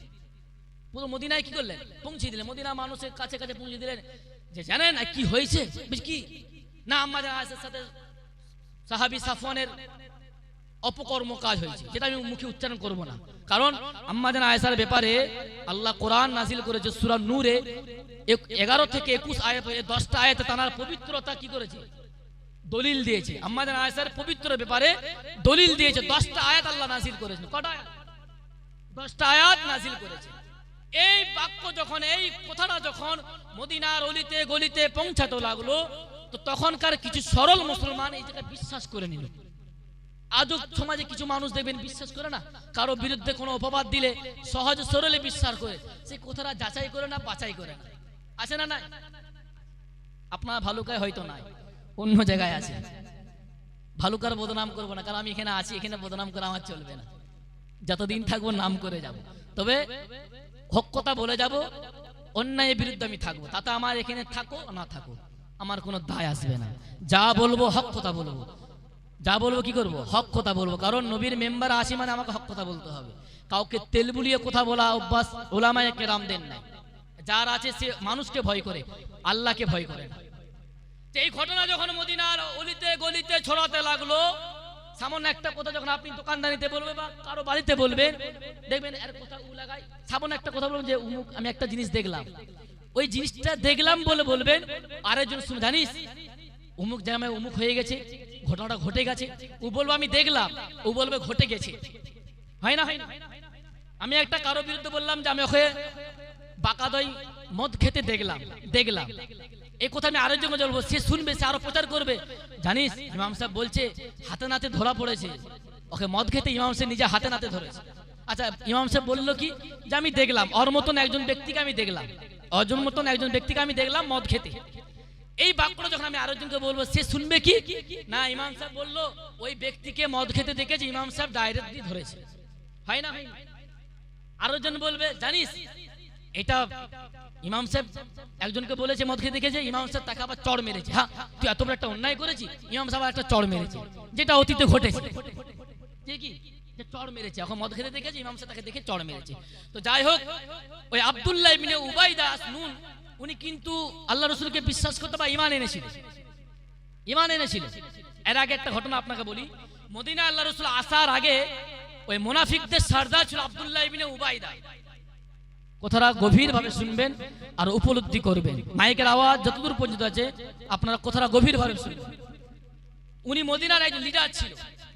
পুরো মদিনায় কি করলেন, পৌঁছে দিলেন, মদিনা মানুষের কাছে কাছে পৌঁছে দিলেন যে জানেন কি হয়েছে। কি না, আম্মা জানা আয়েশার সাথে সাহাবী সাফওয়ানের অপকর্ম কাজ হয়েছে, যেটা আমি মুখে উচ্চারণ করব না, কারণ আম্মা জানা আয়েশার ব্যাপারে আল্লাহ কোরআন নাজিল করেছে সূরা নূরে 11 থেকে 21 আয়াত, 10টা আয়াতে তার পবিত্রতা কি করেছে, দলিল দিয়েছে। আম্মা জানা আয়েশার পবিত্র ব্যাপারে দলিল দিয়েছে, 10টা আয়াত আল্লাহ নাজিল করেছে। কটা আয়াত? 10টা আয়াত নাজিল করেছে। এই বাক্য যখন, এই কথাটা যখন মদিনার অলিতে গলিতে পৌঁছাতে লাগলো, তো তখনকার কিছু সরল মুসলমান এই জায়গায় বিশ্বাস করে নিল। আজও সমাজে কিছু মানুষ দেখবেন বিশ্বাস করে না, কারো বিরুদ্ধে কোনো অপবাদ দিলে সহজ সরলে বিশ্বাস করে, সেই কথাটা যাচাই করে না, বাছাই করে না, আছে না? নাই, আপনার ভালুকায় হয়তো নাই, অন্য জায়গায় আছে। ভালুকার বদনাম করবো না, কারণ আমি এখানে আছি, এখানে বদনাম করে আমার চলবে না। যতদিন থাকবো নাম করে যাব, তবে হক কথা বলে যাব, অন্যায়ের বিরুদ্ধে আমি থাকবো, তাতে আমার এখানে থাকো না থাকো আমার কোনো দায় আসবে না। যা বলবো হক কথা বলবো, যা বলবো কি করবো, হক কথা বলবো, কারণ নবীর মেম্বার আসি মানে আমাকে হক কথা বলতে হবে। কাউকে তেল বুলিয়ে কথা বলা অভ্যাস উলামায়ে কেরাম দেন নাই। যার আছে সে মানুষকে ভয় করে, আল্লাহকে ভয় করে না। এই ঘটনা যখন মদিনার অলিতে গলিতে ছড়াতে লাগলো, সামান্য একটা কথা যখন আপনি দোকানদারিতে বলবে বা কারো বাড়িতে বলবেন, দেখবেন এর কথা লাগাই, সামান্য একটা কথা বলবেন যে উমুক আমি একটা জিনিস দেখলাম, ওই জিনিসটা দেখলাম বলে বলবেন, আরেকজন শুনে জানিস উমুক জায়গায় উমুক হয়ে গেছে, ঘটনাটা ঘটে গেছে, ও বলবো আমি দেখলাম, ও বলবে ঘটে গেছে। হয় না? হয় না? আমি একটা কারো বিরুদ্ধে বললাম যে আমি ওকে বাঁকা দই মদ খেতে দেখলাম, এই কথা আমি আরেকজন বলবো, সে শুনবে, সে আরো প্রচার করবে, জানিস ইমাম সাহেব বলছে হাতে নাতে ধরা পড়েছে, ওকে মদ খেতে ইমাম সাহেব নিজে হাতে নাতে ধরেছে। আচ্ছা, ইমাম সাহেব বললো কি যে আমি দেখলাম, ওর মতন একজন ব্যক্তিকে আমি দেখলাম, অজন মতন একজন ব্যক্তিকে আমি দেখলাম মদ খেতে। এই বাক্যটা যখন আমি আরেকজনকে বলবো, সে শুনবে কি না, ইমাম সাহেব বললো ওই ব্যক্তিকে মদ খেতে দেখেছে, ইমাম সাহেব ডাইরেক্টলি ধরেছে। হয় না? হয় না? আরেকজন বলবে জানিস এটা ইমাম সাহেব একজনকে বলেছে মদ খেয়ে দেখেছে, ইমাম সাহেব তাকে আবার চড় মেরেছে। হ্যাঁ, তুই এত বড় একটা অন্যায় করেছি, ইমাম সাহেব একটা চড় মেরেছে, যেটা অতীতে ঘটেছে। কি যে চড় মেরেছে, এখন মদ খেতে দেখেছে, ইমাম সাহেব তাকে দেখে চড় মেরেছে। তো যাই হোক, ওই আব্দুল্লাহ ইবনে উবাইদা আসনুন উনি কিন্তু আল্লাহ রাসূলকে বিশ্বাস করতে বা ঈমান এনেছিলেন। এর আগে একটা ঘটনা আপনাকে বলি। মদিনা আল্লাহ রাসূল আসার আগে ওই মুনাফিকদের সর্দার ছিল আব্দুল্লাহ ইবনে উবাইদা। কথাটা গভীরভাবে শুনবেন আর উপলব্ধি করবেন। মাইকের আওয়াজ যতদূর পর্যন্ত আছে আপনারা কথাটা গভীরভাবে শুনবেন। উনি মদিনার একজন লিডার ছিল।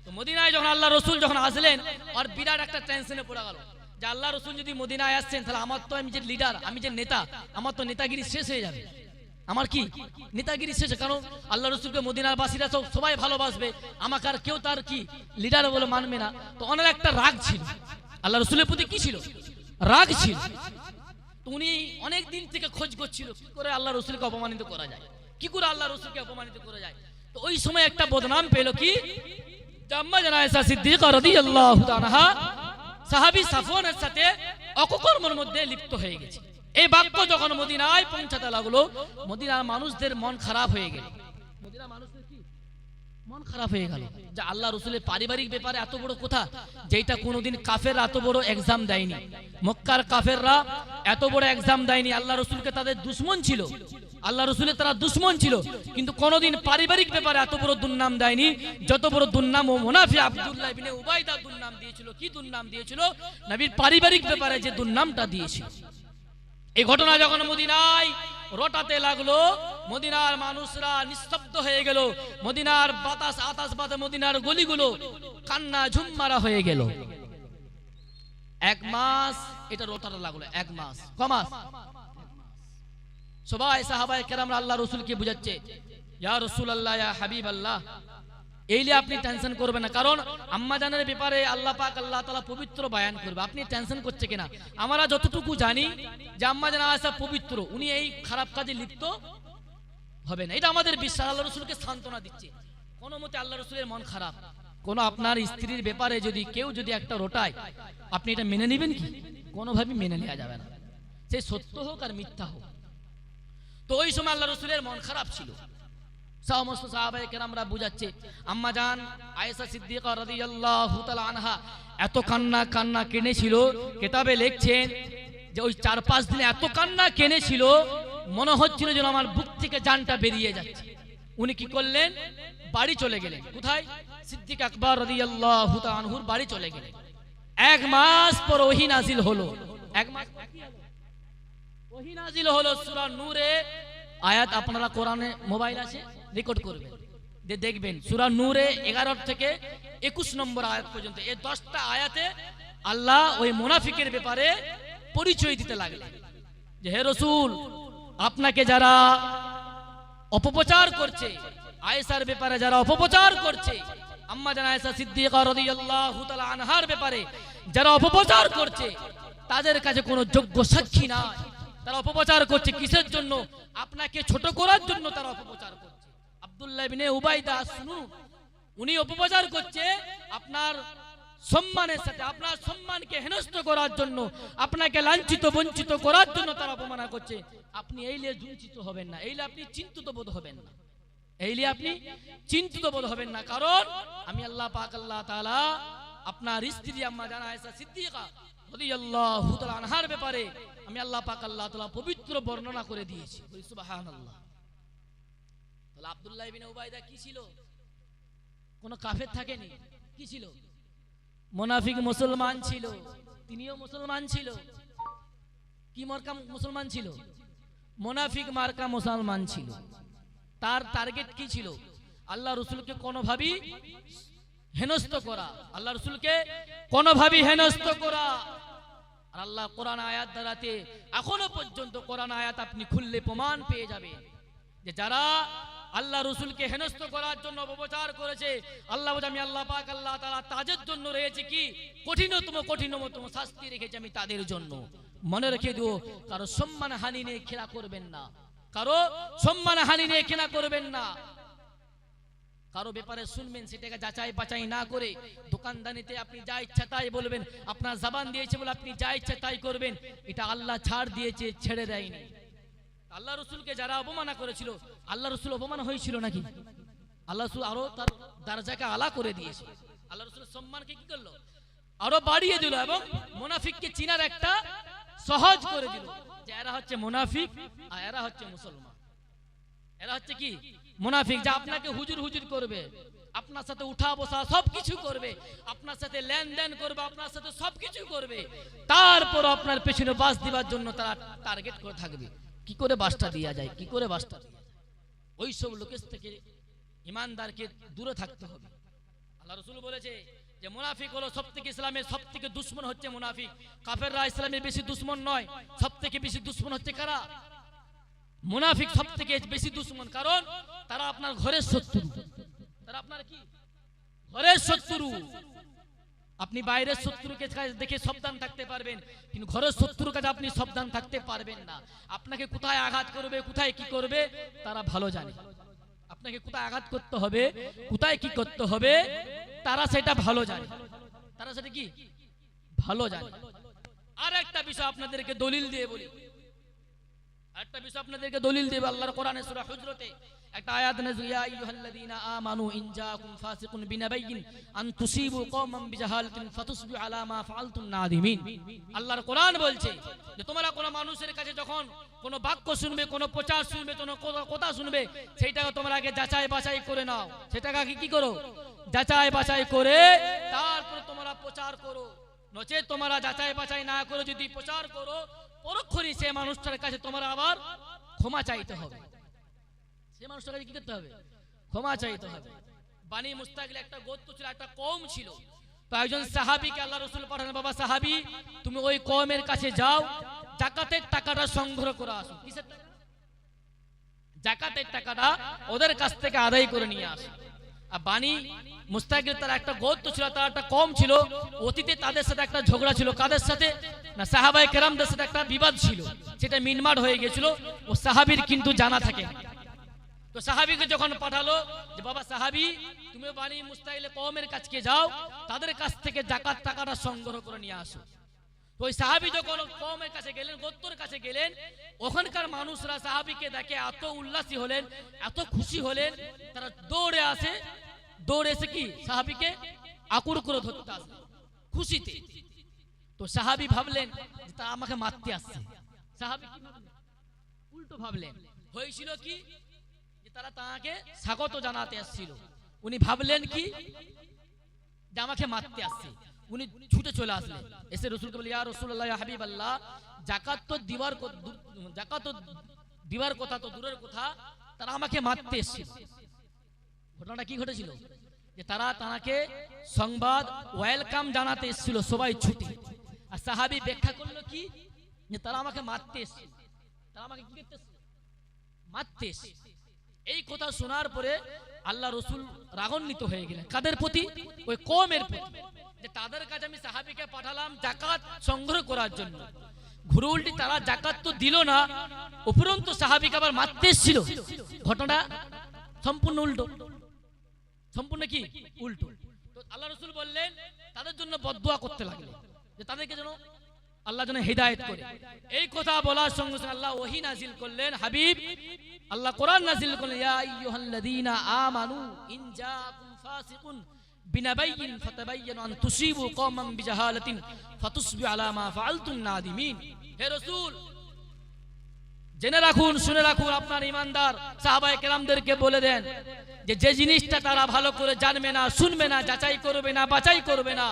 তো মদিনায় যখন আল্লাহ রাসূল যখন আসলেন, আর বিরাট একটা টেনশনে পড়ে গেল যে আল্লাহ রাসূল যদি মদিনায় আসছেন, তাহলে আমার তো, আমি যে লিডার, আমি যে নেতা, আমার তো নেতাগিরি শেষ হয়ে যাবে। আমার কি নেতাগিরি শেষ, কারণ আল্লাহ রাসূলকে মদিনার বাসীরা সবাই ভালোবাসবে, আমাকে আর কেউ তার কি লিডার বলে মানবে না। তো ওনার একটা রাগ ছিল, আল্লাহ রাসূলের প্রতি কি ছিল, রাগ ছিল। তো উনি অনেক দিন থেকে খোঁজ করছিল কি করে আল্লাহ রাসূলকে অপমানিত করা যায়, কি করে আল্লাহ রাসূলকে অপমানিত করা যায়। তো ওই সময় একটা বদনাম পেল কি, আম্মা জানা আয়েশা সিদ্দিকা রাদিয়াল্লাহু তাআলা সাহাবী সাফওয়ানের সাথে অকুকর্মের মধ্যে লিপ্ত হয়ে গেছে। এই বাক্য যখন মদিনায় পৌঁছাতে লাগলো, মদিনার মানুষদের মন খারাপ হয়ে গেল। মদিনার মানুষদের কি মন খারাপ হয়ে গেল যে আল্লাহ রাসূলের পারিবারিক ব্যাপারে এত বড় কথা, যেটা কোনোদিন কাফেররা এত বড় এক্সাম দেয়নি। মক্কার কাফেররা এত বড় এক্সাম দেয়নি। আল্লাহ রাসূলকে তাদের দুশমন ছিল, আল্লাহ রাসূলের তারা দুশমন ছিল, কিন্তু কোনোদিন পারিবারিক ব্যাপারে এত বড় দুর্নাম দেয়নি যত বড় দুর্নাম ও মুনাফিক আব্দুল্লাহ ইবনে উবাইদা দুর্নাম দিয়েছিল। কি দুর্নাম দিয়েছিল? নবীর পারিবারিক ব্যাপারে যে দুর্নামটা দিয়েছিল। এই ঘটনা যখন মদিনায় রটাতে লাগলো, মদিনার মানুষরা নিস্তব্ধ হয়ে গেল। মদিনার বাতাস আতাস বাতাস, মদিনার গলিগুলো কান্না ঝুমমারা হয়ে গেল। এক মাস এটা রটাতে লাগলো, এক মাস। কমাস সবাই সাহাবায়ে কেরামরা আল্লাহ রাসূলকে বুঝাচ্ছে, ইয়া রাসূলুল্লাহ, ইয়া হাবিবাল্লাহ, এইলে আপনি টেনশন করবেন না, কারণ আম্মা জানের ব্যাপারে আল্লাহ পাক আল্লাহ তাআলা পবিত্র বয়ান করবে, আপনি টেনশন করছে কিনা। আমরা যতটুকু জানি যে আম্মা জান আয়েশা পবিত্র, উনি এই খারাপ কাজে লিপ্ত হবে না, এটা আমাদের বিশ্বাস। আল্লাহ রাসূলকে সান্ত্বনা দিচ্ছে। কোন মতে আল্লাহ রাসূলের মন খারাপ, কোন আপনার স্ত্রীর ব্যাপারে যদি কেউ যদি একটা রটায়, আপনি এটা মেনে নেবেন কি? কোনোভাবে মেনে নেওয়া যাবে না, সে সত্য হোক আর মিথ্যা হোক। তো ওই সময় আল্লাহ রাসূলের মন খারাপ ছিল। সমস্ত সাহাবায়ে কেরামরা বুঝাচ্ছে, আম্মা জান আয়েশা সিদ্দিকা রাদিয়াল্লাহু তাআলা আনহা এত কান্না কেনেছিল। কিতাবে লিখছেন যে ওই 4-5 দিনে এত কান্না কেনেছিল, মনে হচ্ছিল যেন আমার বুক থেকে জানটা বেরিয়ে যাচ্ছে। উনি কি করলেন? বাড়ি চলে গেলেন। কোথায়? সিদ্দিক আকবর রাদিয়াল্লাহু তাআলা আনহুর বাড়ি চলে গেলেন। এক মাস পর ওহী নাজিল হলো। এক মাস ওহী নাজিল হলো সূরা নূরে আয়াত। আপনারা কোরআনে মোবাইল আছে, রেকর্ড করবেন, যে দেখবেন সূরা নূরে 11 থেকে 21 নম্বর আয়াত পর্যন্ত এই 10টা আয়াতে আল্লাহ ওই মুনাফিকের ব্যাপারে পরিচয় দিতে লাগলেন যে হে রাসূল, আপনাকে যারা অপপ্রচার করছে, আয়েশার ব্যাপারে যারা অপপ্রচার করছে, আম্মা জান আয়েশা সিদ্দিকা রাদিয়াল্লাহু তাআলা আনহার ব্যাপারে যারা অপপ্রচার করছে, তাদের কাছে কোনো যোগ্য সাক্ষী নাই। তারা অপপ্রচার করছে কিসের জন্য? আপনাকে ছোট করার জন্য তারা অপপ্রচার করছে। আব্দুল্লাহ ইবনে উবাইদা শুনুন, উনি অপপ্রচার করছে আপনার সম্মানের সাথে, আপনার সম্মানকে হেনস্থ করার জন্য, আপনাকে লাঞ্ছিত বঞ্চিত করার জন্য তারা অপমান করছে। আপনি এইলে চিন্তিত হবেন না, এইলে আপনি চিন্তিত বোধ হবেন না, এইলে আপনি চিন্তিত বোধ হবেন না, কারণ আমি আল্লাহ পাক আল্লাহ তাআলা আপনার স্ত্রী আম্মা জান আয়েশা সিদ্দিকা রাদিয়াল্লাহু তাআলা আনহার ব্যাপারে আমি আল্লাহ পাক আল্লাহ তাআলা পবিত্র বর্ণনা করে দিয়েছি। বলি সুবহানাল্লাহ। তাহলে আব্দুল্লাহ ইবনে উবাইদা কি ছিল? কোন কাফের থাকেনি, কি ছিল? মুনাফিক মুসলমান ছিল। তিনিও মুসলমান ছিল। কি মার্কা মুসলমান ছিল? মুনাফিক মার্কা মুসলমান ছিল। তার টার্গেট কি ছিল? আল্লাহ রাসূলকে কোনোভাবেই হেনস্থ করা, আল্লাহ রাসূলকে কোনোভাবেই হেনস্থ করা। আর আল্লাহ কোরআন আয়াত দ্বারাতে এখনো পর্যন্ত কোরআন আয়াত আপনি খুললে প্রমাণ পেয়ে যাবেন যে যারা আল্লাহ রাসূলকে হেনস্থ করার জন্য অপপ্রচার করেছে, আল্লাহ বলে আমি আল্লাহ পাক আল্লাহ তাআলা তাদের জন্য রয়েছে কি কঠিনতম শাস্তি রেখেছে আমি তাদের জন্য। মনে রেখে দিও, কারো সম্মান হানি নিয়ে খেলা করবেন না, কারো সম্মান হানি নিয়ে খেলা করবেন না। কারো ব্যাপারে শুনবেন, সেটাকে যাচাই বাছাই না করে দোকানদানিতে আপনি যা ইচ্ছা তাই বলবেন, আপনার জবান দিয়েছে বলে আপনি যা ইচ্ছা তাই করবেন, এটা আল্লাহ ছাড় দিয়েছে, ছেড়ে দেয়নি। আল্লাহ রসুলকে যারা অপমানা করেছিল, আল্লাহ রসুল অপমান হয়েছিল নাকি? আল্লাহ রসুল আরো তার দরজাকে আলা করে দিয়েছে, আল্লাহ রসুলের সম্মানকে কি করলো, আরো বাড়িয়ে দিল, এবং মুনাফিককে চিনার একটা সহজ করে দিল, যে এরা হচ্ছে মুনাফিক আর এরা হচ্ছে মুসলমান। এরা হচ্ছে কি মুনাফিক, যা আপনাকে হুজুর হুজুর করবে, আপনার সাথে উঠা বসা সবকিছু করবে, আপনার সাথে লেনদেন করবে, আপনার সাথে সবকিছু করবে, তারপর আপনার পেছনে বাস দিবার জন্য তারা টার্গেট করে থাকবে, কি করে বাসটা দেওয়া যায়, কি করে বাসটা দেওয়া যায়। ওই সব লোকের থেকে ইমানদারকে দূরে থাকতে হবে। আল্লাহ রসুল বলেছে যে মুনাফিক হলো সব থেকে, ইসলামের সব থেকে দুশ্মন হচ্ছে মুনাফিক। কাফেররা ইসলামের বেশি দুশ্মন নয়, সব থেকে বেশি দুশ্মন হচ্ছে কারা? মুনাফিক সব থেকে বেশি দুশ্মন, কারণ তারা আপনার ঘরের শত্রু, তারা আপনার কি ঘরের শত্রু। আপনি বাইরের শত্রুকে দেখে সাবধান থাকতে পারবেন, কিন্তু ঘরের শত্রুর কাছে আপনি সাবধান থাকতে পারবেন না। আপনাকে কোথায় আঘাত করবে, কোথায় কি করবে তারা ভালো জানে। আপনাকে কোথায় আঘাত করতে হবে, কোথায় কি করতে হবে, তারা সেটা ভালো জানে, তারা সেটা কি ভালো জানে। আর একটা বিষয় আপনাদেরকে দলিল দিয়ে বলি, একটা বিষয় আপনাদেরকে দলিল দেব। আল্লাহর কোরআনে সূরা হুজরাতে একটা আয়াত নাযিল, ইয়া আইয়ুহাল্লাযীনা আমানু ইন জাআকুম ফাসিকুন বিনাবাইয়িন আন তুসিবু কওমান বিজাহালাতিন ফাতুসবিহু আলা মা ফাআলতুম নাদিমিন। আল্লাহর কোরআন বলছে যে তোমরা কোন মানুষের কাছে যখন কোন বাক্য শুনবে, কোন প্রচার শুনবে, কোন কথা শুনবে, সেইটাকে তোমরা আগে যাচাই বাছাই করে নাও। সেটাকে আগে কি করো? যাচাই বাছাই করে তারপর তোমরা প্রচার করো। নচেত তোমরা যাচাই বাছাই না করে যদি প্রচার করো, পরক্ষণই সে মানুষটার কাছে তোমরা আবার ক্ষমা চাইতে হবে। সে মানুষটার কাছে কি করতে হবে? ক্ষমা চাইতে হবে। বানি মুস্তাকিল একটা গোত্র ছিল, একটা কওম ছিল। তো একজন সাহাবীকে আল্লাহ রাসূল পাঠালেন, বাবা সাহাবী তুমি ওই কওমের কাছে যাও, যাকাতের টাকাটা সংগ্রহ করে আসো। কিসের টাকা? যাকাতের টাকাটা ওদের কাছ থেকে আদায় করে নিয়ে আসো। আর বানি মুস্তাকিল তার একটা গোত্র ছিল, তার একটা কওম ছিল, অতীতে তাদের সাথে একটা ঝগড়া ছিল। কাদের সাথে না? সাহাবায়ে কেরামদের সাথে একটা বিবাদ ছিল, সেটা মিটমাট হয়ে গিয়েছিল। ও সাহাবীর কিন্তু জানা থাকে। তো সাহাবীকে যখন পাঠালো যে বাবা সাহাবী তুমি বানি মুস্তাকিলের কওমের কাছে যাও, তাদের কাছ থেকে যাকাত টাকাটা সংগ্রহ করে নিয়ে আসো। তো ওই সাহাবী যখন কওমের কাছে গেলেন, গোত্রের কাছে গেলেন, ওখানকার মানুষরা সাহাবীকে দেখে এত উল্লাসী হলেন, এত খুশি হলেন, তারা দৌড়ে আসে, দৌড়ে এসে কি সাহাবীকে আকুর করে ধরতে আসে খুশিতে। তো সাহাবী ভাবলেন যে তারা আমাকে মারতে আসছে। সাহাবী কি ভাবলেন? উল্টো ভাবলেন। হয়েছিল কি যে তারা তাকে স্বাগত জানাতে আসছিল। উনি ভাবলেন কি যে আমাকে মারতে আসছে। উনি ছুটে চলে আসলেন, এসে রাসূলকে বললেন, ইয়া রাসূলুল্লাহ, ইয়া হাবিবাল্লাহ, যাকাত তো দিবার কথা তো দূরের কথা, তারা আমাকে মারতে এসেছিল। ঘটনাটা কি ঘটেছিল? যে তারা তাকে সংবাদ ওয়েলকাম জানাতে এসেছিল, সবাই ছুটি। আর সাহাবী ব্যাখ্যা করলো কি যে তারা আমাকে মারতে এসেছিল, তারা আমাকে কি করতে এসেছিল? মারতে এসেছিল। এই কথা শোনার পরে আল্লাহ রসুল রাগান্বিত হয়ে গেলেন। কাদের প্রতি? ওই কওমের প্রতি, যে তাদের কাছে আমি সাহাবীকে পাঠালাম যাকাত সংগ্রহ করার জন্য, ঘুরে উল্টি তারা যাকাত তো দিল না, উপরন্তু সাহাবীকে আবার মারতে এসেছিল। ঘটনা সম্পূর্ণ উল্টো, সম্পূর্ণ কি উল্টো। তো আল্লাহ রসুল বললেন, তাদের জন্য বদদুয়া করতে লাগলেন যে তাদেরকে যেন আল্লাহ যেন হিদায়াত করে। এই কথা বলার সঙ্গে সঙ্গে আল্লাহ ওহী নাজিল করলেন, হাবিব আল্লাহ কোরআন নাজিল করলেন, ইয়া আইয়ুহাল্লাযীনা আমানু ইন জাআকুম ফাসিকুন বিনাবাইয়িন ফাতাবায়্যানু আন তুসিবু কওমান বিজাহালাতিন ফাতুসবিহু আলা মা ফাআলতুম নাদিমিন। হে রাসূল জেনে রাখুন, শুনে রাখুন, আপনার ঈমানদার সাহাবায়ে কেরামদেরকে বলে দেন যে যে জিনিসটা তারা ভালো করে জানবে না, শুনবে না, যাচাই করবে না, বাছাই করবে না,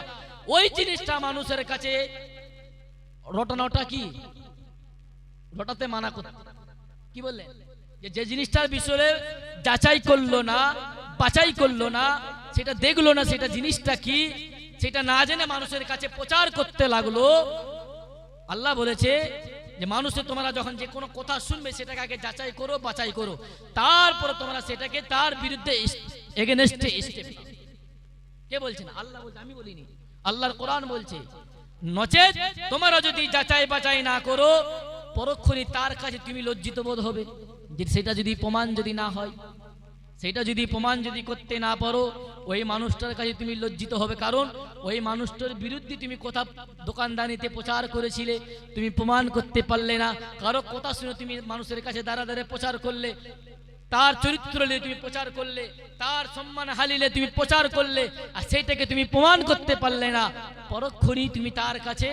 ওই জিনিসটা মানুষের কাছে রটানোটা কি রটাতে মানা করতে। কি বললেন? যে জিনিসটার বিষয়ে যাচাই করলো না, বাছাই করলো না, সেটা দেখলো না, সেটা জিনিসটা কি সেটা না জেনে মানুষের কাছে প্রচার করতে লাগলো। আল্লাহ বলেছে যে মানুষে তোমরা যখন যে কোনো কথা শুনবে সেটাকে আগে যাচাই করো, বাছাই করো, তারপর তোমরা সেটাকে তার বিরুদ্ধে এগেনস্টে স্টেপ। কে বলছেন? আল্লাহ বলছে, আমি বলিনি, আল্লাহর কোরআন বলছে। নচেত তোমরা যদি যাচাই বাছাই না করো, পরক্ষণে তার কাছে তুমি লজ্জিত বোধ হবে, যে সেটা যদি প্রমাণ যদি না হয়, সেটা যদি প্রমাণ যদি করতে না পারো, ওই মানুষটার কাছে তুমি লজ্জিত হবে, কারণ ওই মানুষটার বিরুদ্ধে তুমি কথা দোকানদানিতে প্রচার করেছিলে, তুমি প্রমাণ করতে পারলে না। কারো কথা শুনে তুমি মানুষের কাছে দাঁড়া দাঁড়ে প্রচার করলে, তার চরিত্র নিয়ে তুমি প্রচার করলে, তার সম্মান হালিলে তুমি প্রচার করলে, আর সেইটাকে তুমি প্রমাণ করতে পারলে না, পরক্ষণেই তুমি তার কাছে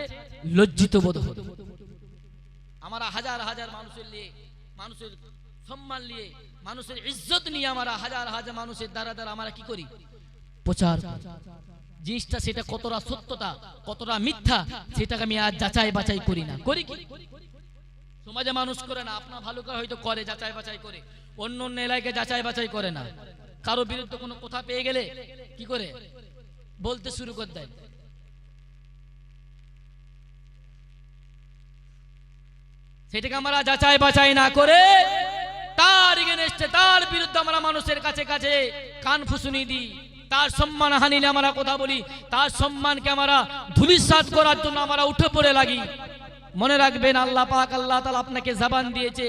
লজ্জিত বোধ হবে। আমরা হাজার হাজার মানুষের নিয়ে, মানুষের সম্মান নিয়ে, মানুষের ইজ্জত নিয়ে আমরা হাজার হাজার মানুষের দ্বারা দ্বারা আমরা কি করি? প্রচার। জিনিসটা সেটা কতটা সত্যতা কতটা মিথ্যা সেটাকে আমি আর যাচাই বাছাই করি না। করি কি? সমাজে মানুষ করে না, আপনার ভালো করে হয়তো করে, যাচাই বাছাই করে, অন্য অন্য এলাকায় যাচাই বাছাই করে না। কারো বিরুদ্ধে কোনো কথা পেয়ে গেলে কি করে বলতে শুরু করে দেয়। সেটাকে আমরা যাচাই বাছাই না করে তার এগেনস্টে, তার বিরুদ্ধে আমরা মানুষের কাছে কাছে কান ফুসুনি দিই, তার সম্মান হানিলে আমরা কথা বলি, তার সম্মানকে আমরা ধূলিসাৎ করার জন্য আমরা উঠে পড়ে লাগি। মনে রাখবেন, আল্লাহ পাক আল্লাহ তাআলা আপনাকে জবান দিয়েছে,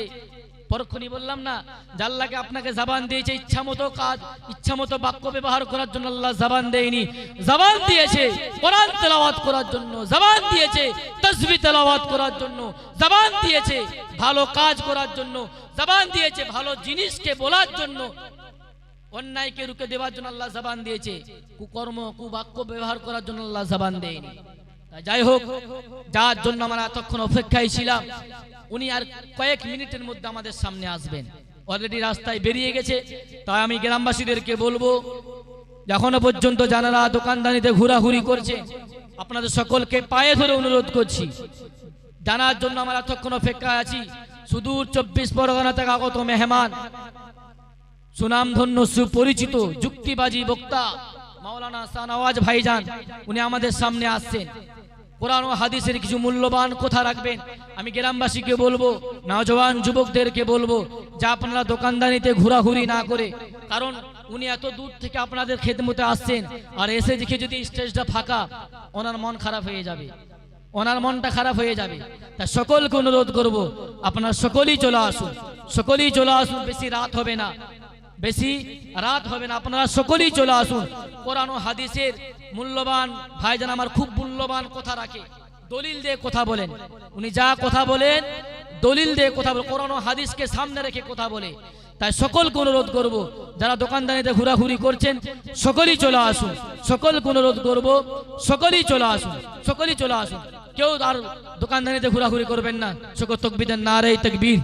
পরক্ষণই বললাম না, আল্লাহকে আপনাকে জবান দিয়েছে ইচ্ছা মতো কাজ, ইচ্ছা মতো বাক্য ব্যবহার করার জন্য আল্লাহ জবান দেয়নি। জবান দিয়েছে কোরআন তেলাওয়াত করার জন্য, জবান দিয়েছে তাসবিহ তেলাওয়াত করার জন্য, জবান দিয়েছে ভালো কাজ করার জন্য, জবান দিয়েছে ভালো জিনিসকে বলার জন্য, অন্যায়কে রুখে দেওয়ার জন্য আল্লাহ জবান দিয়েছে, কুকর্ম কুবাক্য ব্যবহার করার জন্য আল্লাহ জবান দেয়নি। যাই হোক, যার জন্য আমরা এতক্ষণ অপেক্ষায় ছিলাম, উনি আর কয়েক মিনিটের মধ্যে আমাদের সামনে আসবেন, অলরেডি রাস্তায় বেরিয়ে গেছে। তাই আমি গ্রামবাসীদেরকে বলবো, এখনো পর্যন্ত যারা দোকানদানিতে ঘোরাঘুরি করছে, আপনাদের সকলকে পায়ে ধরে অনুরোধ করছি, জানার জন্য আমরা এতক্ষণ অপেক্ষায় আছি। সুদূর 24 পরগনা থেকে আগত মেহমান, সুনামধন্য সুপরিচিত যুক্তিবাজি বক্তা মাওলানা শাহনওয়াজ ভাইজান, উনি আমাদের সামনে আসছেন। কোরআন ও হাদিসের কিছু মূল্যবান কথা রাখবেন। আমি গ্রামবাসীকে বলবো, নওজওয়ান যুবকদেরকে বলবো, যা আপনারা দোকানদানিতে ঘোরাঘুরি না করে, কারণ উনি এত দূর থেকে আপনাদের খেদমতে আসছেন, আর এসে দেখে যদি স্টেজটা ফাঁকা, ওনার মন খারাপ হয়ে যাবে, ওনার মনটা খারাপ হয়ে যাবে। তাই সকলকে অনুরোধ করব, আপনারা সকলেই চলে আসুন, সকলেই চলে আসুন, বেশি রাত হবে না, বেশি রাত হবে না, আপনারা সকলেই চলে আসুন। কোরআন ও হাদিসের মূল্যবান ভাইজান আমার খুব মূল্যবান কথা রাখে, দলিল দিয়ে কথা বলেন, উনি যা কথা বলেন দলিল দিয়ে কথা বলেন, কোরআন ও হাদিসকে সামনে রেখে কথা বলে। তাই সকলকে অনুরোধ করব, যারা দোকানদারিতে ঘোরাঘুরি করছেন সকলেই চলে আসুন, সকলকে অনুরোধ করব, সকলেই চলে আসুন, সকলেই চলে আসুন। কেউ আর দোকানদারিতে ঘোরাঘুরি করবেন না। সকল তাকবীর, নারে তাকবীর।